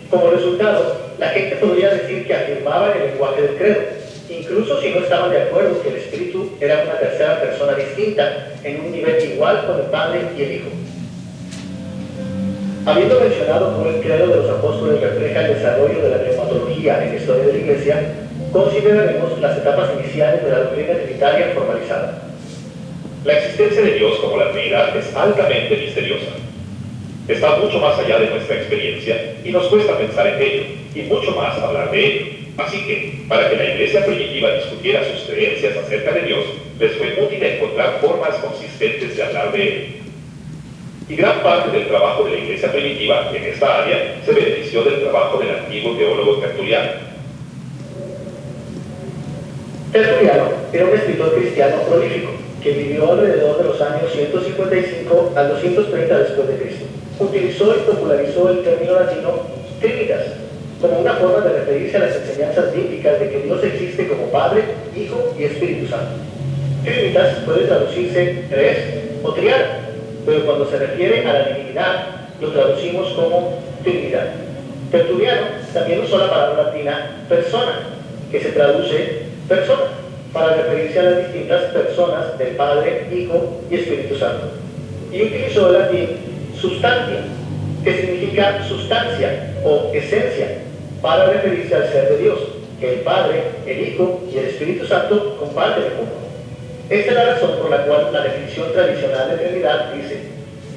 Como resultado, la gente podría decir que afirmaban el lenguaje del credo, incluso si no estaban de acuerdo que el Espíritu era una tercera persona distinta en un nivel igual con el Padre y el Hijo. Habiendo mencionado cómo el credo de los apóstoles refleja el desarrollo de la pneumatología en la historia de la Iglesia, consideraremos las etapas iniciales de la doctrina trinitaria formalizada. La existencia de Dios como la Trinidad es altamente misteriosa. Está mucho más allá de nuestra experiencia y nos cuesta pensar en ello, y mucho más hablar de ello. Así que, para que la Iglesia primitiva discutiera sus creencias acerca de Dios, les fue útil encontrar formas consistentes de hablar de él. Y gran parte del trabajo de la Iglesia primitiva en esta área se benefició del trabajo del antiguo teólogo Tertuliano. Tertuliano era un escritor cristiano prolífico que vivió alrededor de los años 155 al 230 después de Cristo. Utilizó y popularizó el término latino Trinitas como una forma de referirse a las enseñanzas bíblicas de que Dios existe como Padre, Hijo y Espíritu Santo. Trinitas puede traducirse tres o triada, pero cuando se refiere a la divinidad, lo traducimos como Trinidad. Tertuliano también usó la palabra latina persona, que se traduce persona, para referirse a las distintas personas del Padre, Hijo y Espíritu Santo. Y utilizó el latín substantia, que significa sustancia o esencia, para referirse al ser de Dios, que el Padre, el Hijo y el Espíritu Santo comparten en común. Esta es la razón por la cual la definición tradicional de Trinidad dice: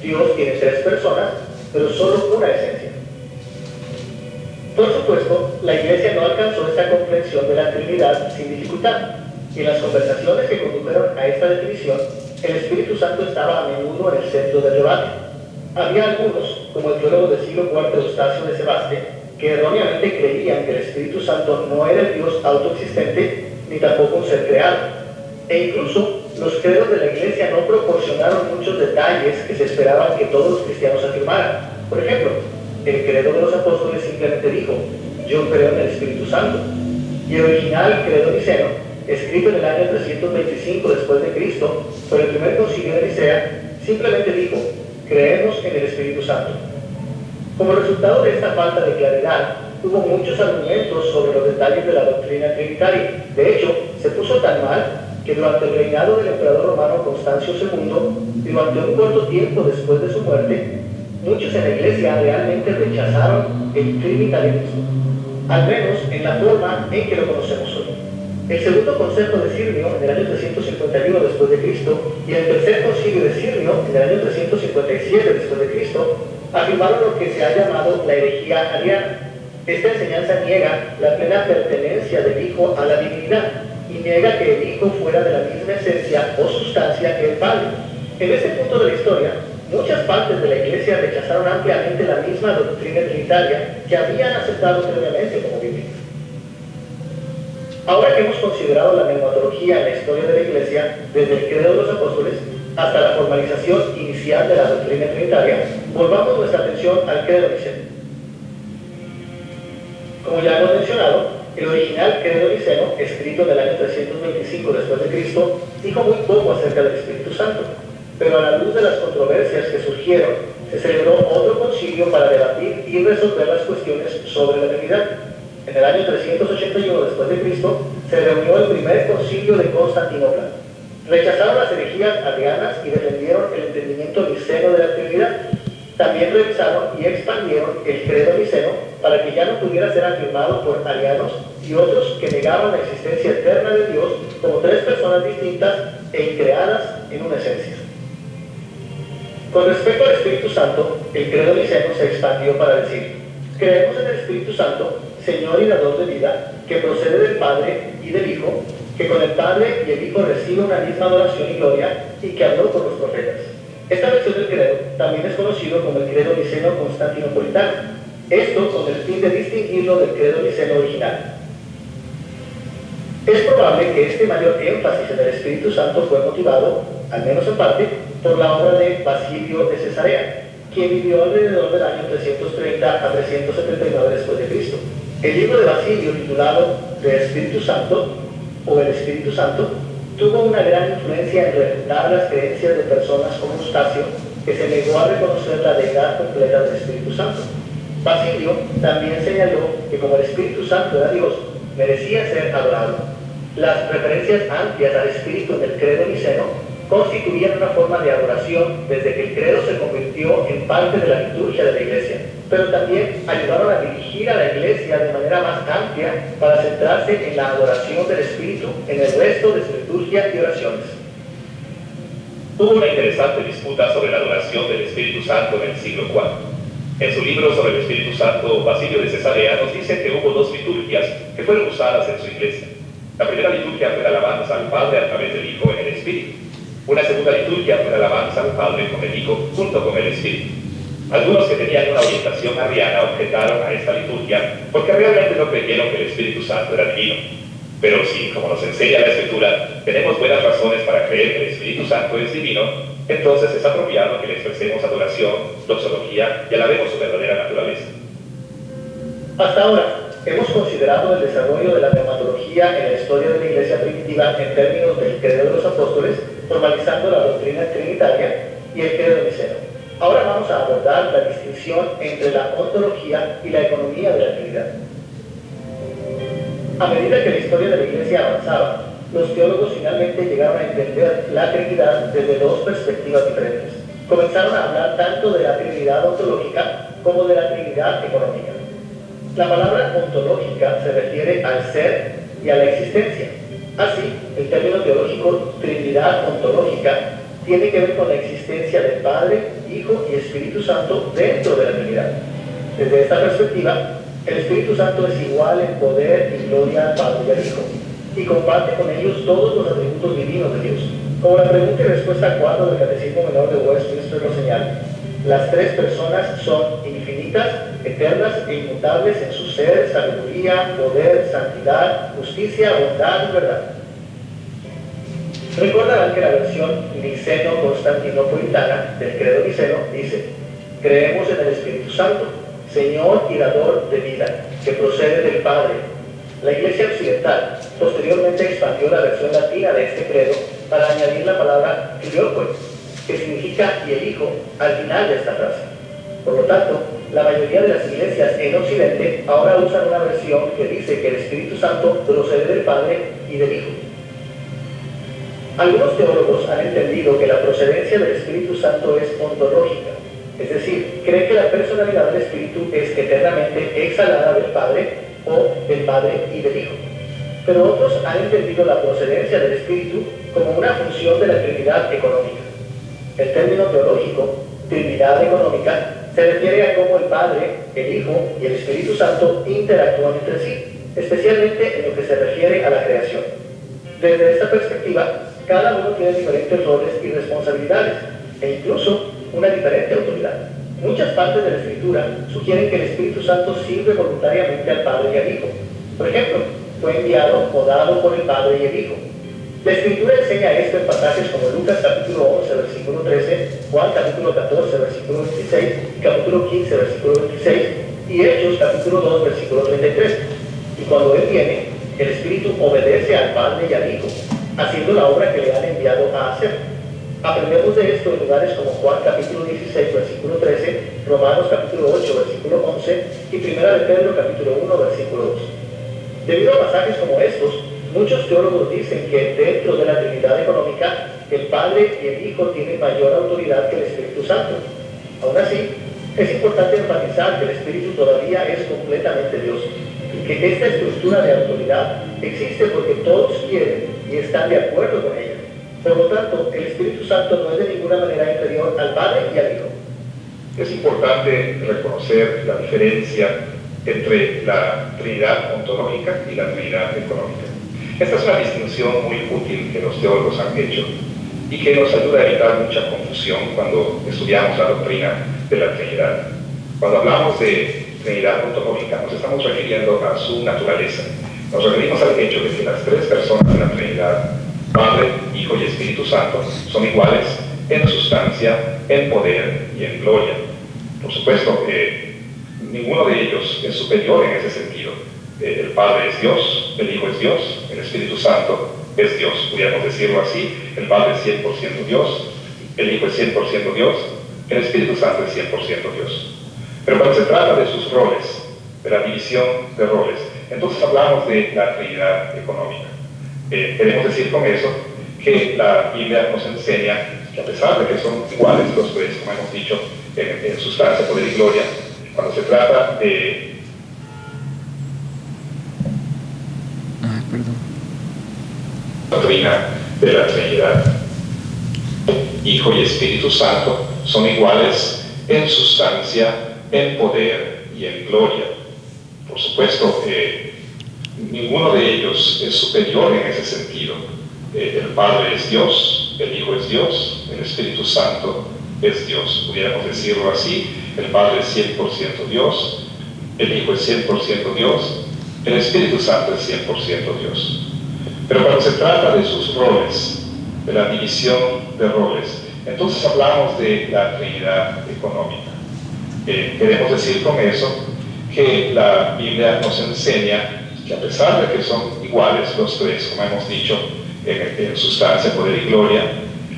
Dios tiene tres personas, pero solo una esencia. Por supuesto, la Iglesia no alcanzó esta comprensión de la Trinidad sin dificultad, y en las conversaciones que condujeron a esta definición, el Espíritu Santo estaba a menudo en el centro del debate. Había algunos, como el teólogo del siglo IV Eustacio de Sebaste, que erróneamente creían que el Espíritu Santo no era el Dios autoexistente, ni tampoco un ser creado. E incluso los credos de la Iglesia no proporcionaron muchos detalles que se esperaban que todos los cristianos afirmaran. Por ejemplo, el credo de los apóstoles simplemente dijo: yo creo en el Espíritu Santo. Y el original credo niceno, escrito en el año 325 después de Cristo por el primer concilio de Nicea, simplemente dijo: creemos en el Espíritu Santo. Como resultado de esta falta de claridad, hubo muchos argumentos sobre los detalles de la doctrina trinitaria. De hecho, se puso tan mal que durante el reinado del emperador romano Constancio II, y durante un corto tiempo después de su muerte, muchos en la iglesia realmente rechazaron el trinitarianismo, al menos en la forma en que lo conocemos hoy. El segundo consejo de Sirmio en el año 351 después de Cristo y el tercer concilio de Sirmio en el año 357 después de Cristo afirmaron lo que se ha llamado la herejía ariana. Esta enseñanza niega la plena pertenencia del Hijo a la divinidad y niega que el Hijo fuera de la misma esencia o sustancia que el Padre. En este punto de la historia, muchas partes de la Iglesia rechazaron ampliamente la misma doctrina trinitaria que habían aceptado previamente como bíblica. Ahora que hemos considerado la neumatología en la historia de la Iglesia, desde el credo de los apóstoles hasta la formalización inicial de la doctrina trinitaria, volvamos nuestra atención al credo niceno. Como ya hemos mencionado, el original credo niceno, escrito en el año 325 después de Cristo, dijo muy poco acerca del Espíritu Santo, pero a la luz de las controversias que surgieron, se celebró otro concilio para debatir y resolver las cuestiones sobre la Trinidad. En el año 381 después de Cristo, se reunió el primer concilio de Constantinopla. Rechazaron las herejías arianas y defendieron el entendimiento niceno de la Trinidad. También revisaron y expandieron el credo niceno para que ya no pudiera ser afirmado por arianos y otros que negaban la existencia eterna de Dios como tres personas distintas e increadas en una esencia. Con respecto al Espíritu Santo, el credo niceno se expandió para decir: creemos en el Espíritu Santo, Señor y dador de vida, que procede del Padre y del Hijo, que con el Padre y el Hijo recibe una misma adoración y gloria, y que habló con los profetas. Esta versión del credo también es conocido como el credo niceno constantinopolitano, esto con el fin de distinguirlo del credo niceno original. Es probable que este mayor énfasis en el Espíritu Santo fue motivado, al menos en parte, por la obra de Basilio de Cesarea, quien vivió alrededor del año 330 a 379 después de Cristo. El libro de Basilio, titulado El Espíritu Santo, o El Espíritu Santo, tuvo una gran influencia en refutar las creencias de personas como Eustacio, que se negó a reconocer la deidad completa del Espíritu Santo. Basilio también señaló que como el Espíritu Santo era Dios, merecía ser adorado. Las referencias amplias al Espíritu en el credo niceno constituían una forma de adoración desde que el credo se convirtió en parte de la liturgia de la Iglesia, pero también ayudaron a dirigir a la Iglesia de manera más amplia para centrarse en la adoración del Espíritu en el resto de su liturgia y oraciones. Hubo una interesante disputa sobre la adoración del Espíritu Santo en el siglo IV. En su libro sobre el Espíritu Santo, Basilio de Cesarea nos dice que hubo dos liturgias que fueron usadas en su iglesia. La primera liturgia fue la alabanza al Padre a través del Hijo en el Espíritu. Una segunda liturgia fue la alabanza al Padre con el Hijo junto con el Espíritu. Algunos que tenían una orientación arriana objetaron a esta liturgia porque realmente no creyeron que el Espíritu Santo era divino. Pero si, como nos enseña la Escritura, tenemos buenas razones para creer que el Espíritu Santo es divino, entonces es apropiado que le expresemos adoración, doxología y alabemos su verdadera naturaleza. Hasta ahora, hemos considerado el desarrollo de la neumatología en la historia de la Iglesia primitiva en términos del credo de los apóstoles, formalizando la doctrina trinitaria y el credo niceno. Ahora vamos a abordar la distinción entre la ontología y la economía de la Trinidad. A medida que la historia de la Iglesia avanzaba, los teólogos finalmente llegaron a entender la Trinidad desde dos perspectivas diferentes. Comenzaron a hablar tanto de la Trinidad ontológica como de la Trinidad económica. La palabra ontológica se refiere al ser y a la existencia. Así, el término teológico Trinidad ontológica tiene que ver con la existencia del Padre, Hijo y Espíritu Santo dentro de la Trinidad. Desde esta perspectiva, el Espíritu Santo es igual en poder y gloria al Padre y al Hijo, y comparte con ellos todos los atributos divinos de Dios. Como la pregunta y respuesta 4 del Catecismo Menor de Westminster lo señala, las tres personas son infinitas, eternas e inmutables en su ser, sabiduría, poder, santidad, justicia, bondad y verdad. Recordarán que la versión niceno-constantinopolitana del credo niceno dice: creemos en el Espíritu Santo, Señor y dador de vida, que procede del Padre. La Iglesia Occidental posteriormente expandió la versión latina de este credo para añadir la palabra filioque, que significa y el Hijo, al final de esta frase. Por lo tanto, la mayoría de las iglesias en Occidente ahora usan una versión que dice que el Espíritu Santo procede del Padre y del Hijo. Algunos teólogos han entendido que la procedencia del Espíritu Santo es ontológica, es decir, creen que la personalidad del Espíritu es eternamente exhalada del Padre o del Padre y del Hijo. Pero otros han entendido la procedencia del Espíritu como una función de la Trinidad económica. El término teológico, Trinidad económica, se refiere a cómo el Padre, el Hijo y el Espíritu Santo interactúan entre sí, especialmente en lo que se refiere a la creación. Desde esta perspectiva, cada uno tiene diferentes roles y responsabilidades, e incluso una diferente autoridad. Muchas partes de la Escritura sugieren que el Espíritu Santo sirve voluntariamente al Padre y al Hijo. Por ejemplo, fue enviado o dado por el Padre y el Hijo. La Escritura enseña esto en pasajes como Lucas capítulo 11, versículo 13, Juan capítulo 14, versículo 26, y capítulo 15, versículo 26, y Hechos capítulo 2, versículo 33. Y cuando Él viene, el Espíritu obedece al Padre y al Hijo, haciendo la obra que le han enviado a hacer. Aprendemos de esto en lugares como Juan capítulo 16, versículo 13, Romanos capítulo 8, versículo 11, y Primera de Pedro capítulo 1, versículo 2. Debido a pasajes como estos, muchos teólogos dicen que dentro de la Trinidad económica, el Padre y el Hijo tienen mayor autoridad que el Espíritu Santo. Aún así, es importante enfatizar que el Espíritu todavía es completamente Dios, y que esta estructura de autoridad existe porque todos quieren y están de acuerdo con ella. Por lo tanto, el Espíritu Santo no es de ninguna manera inferior al Padre y al Hijo. Es importante reconocer la diferencia entre la Trinidad ontológica y la Trinidad económica. Esta es una distinción muy útil que los teólogos han hecho y que nos ayuda a evitar mucha confusión cuando estudiamos la doctrina de la Trinidad. Cuando hablamos de Trinidad ontológica, nos estamos refiriendo a su naturaleza. Nos referimos al hecho de que las tres personas de la Trinidad, Padre, Hijo y Espíritu Santo, son iguales en sustancia, en poder y en gloria. Por supuesto, ninguno de ellos es superior en ese sentido. El Padre es Dios, el Hijo es Dios, el Espíritu Santo es Dios. Podríamos decirlo así: el Padre es 100% Dios, el Hijo es 100% Dios, el Espíritu Santo es 100% Dios. Pero cuando se trata de sus roles, de la división de roles, entonces hablamos de la Trinidad económica. Queremos decir con eso que la Biblia nos enseña que a pesar de que son iguales los tres, como hemos dicho, en sustancia, poder y gloria, cuando se trata de doctrina de la Trinidad, Hijo y Espíritu Santo son iguales en sustancia, en poder y en gloria. Por supuesto, ninguno de ellos es superior en ese sentido. El Padre es Dios, el Hijo es Dios, el Espíritu Santo es Dios. Pudiéramos decirlo así: el Padre es 100% Dios, el Hijo es 100% Dios, el Espíritu Santo es 100% Dios. Pero cuando se trata de sus roles, de la división de roles, entonces hablamos de la Trinidad económica. Queremos decir con eso que la Biblia nos enseña que a pesar de que son iguales los tres, como hemos dicho, en sustancia, poder y gloria,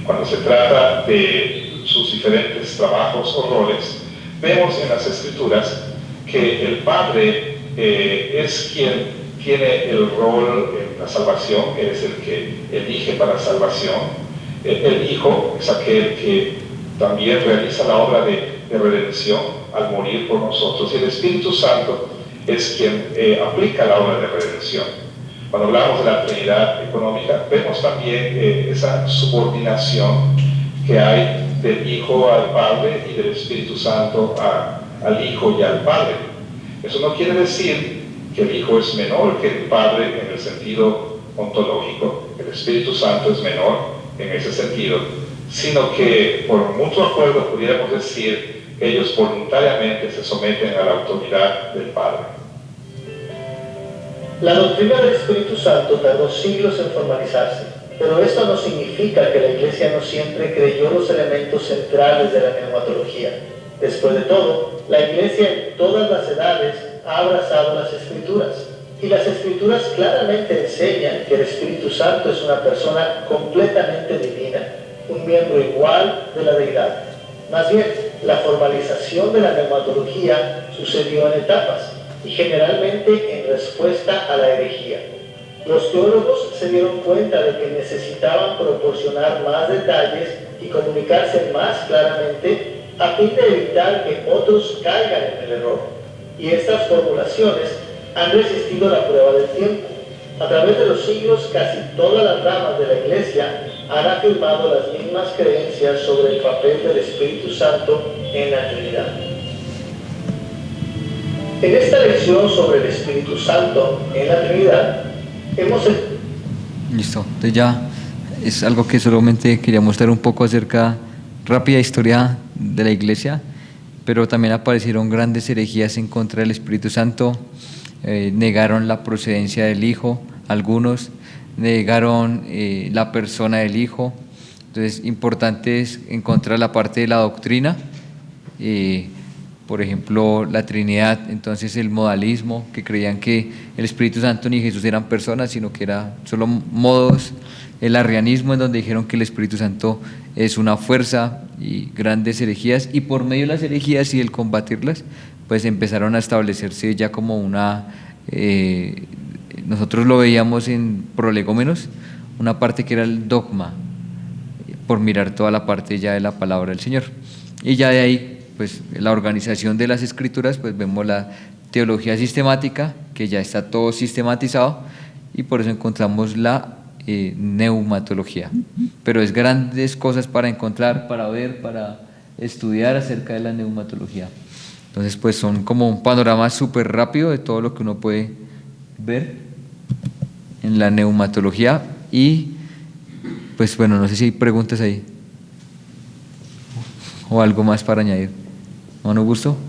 cuando se trata de sus diferentes trabajos o roles, vemos en las Escrituras que el Padre es quien tiene el rol en la salvación, Él es el que elige para salvación. El Hijo es aquel que también realiza la obra de redención al morir por nosotros, y el Espíritu Santo es quien aplica la obra de redención. Cuando hablamos de la Trinidad económica, vemos también esa subordinación que hay del Hijo al Padre y del Espíritu Santo al Hijo y al Padre. Eso no quiere decir que el Hijo es menor que el Padre en el sentido ontológico, el Espíritu Santo es menor en ese sentido, sino que por mutuo acuerdo pudiéramos decir que ellos voluntariamente se someten a la autoridad del Padre. La doctrina del Espíritu Santo tardó siglos en formalizarse, pero esto no significa que la Iglesia no siempre creyó los elementos centrales de la neumatología. Después de todo, la Iglesia en todas las edades ha abrazado las Escrituras, y las Escrituras claramente enseñan que el Espíritu Santo es una persona completamente divina, un miembro igual de la deidad. Más bien, la formalización de la neumatología sucedió en etapas y generalmente en respuesta a la herejía. Los teólogos se dieron cuenta de que necesitaban proporcionar más detalles y comunicarse más claramente a fin de evitar que otros caigan en el error. Y estas formulaciones han resistido la prueba del tiempo. A través de los siglos, casi todas las ramas de la Iglesia han afirmado las mismas creencias sobre el papel del Espíritu Santo en la Trinidad. En esta lección sobre el Espíritu Santo en la Trinidad, Listo, entonces ya es algo que solamente quería mostrar un poco acerca, rápida historia de la Iglesia, pero también aparecieron grandes herejías en contra del Espíritu Santo, negaron la procedencia del Hijo, algunos negaron la persona del Hijo. Entonces, importante es encontrar la parte de la doctrina, por ejemplo, la Trinidad, entonces el modalismo, que creían que el Espíritu Santo ni Jesús eran personas, sino que eran solo modos, el arrianismo, en donde dijeron que el Espíritu Santo es una fuerza, y grandes herejías, y por medio de las herejías y el combatirlas, pues empezaron a establecerse ya como una, nosotros lo veíamos en Prolegómenos, una parte que era el dogma, por mirar toda la parte ya de la palabra del Señor. Y ya de ahí, pues la organización de las Escrituras, pues vemos la teología sistemática, que ya está todo sistematizado, y por eso encontramos la neumatología. Pero es grandes cosas para encontrar, para ver, para estudiar acerca de la neumatología. Entonces, pues son como un panorama súper rápido de todo lo que uno puede ver en la neumatología. Y pues bueno, no sé si hay preguntas ahí o algo más para añadir. ¿No, Augusto?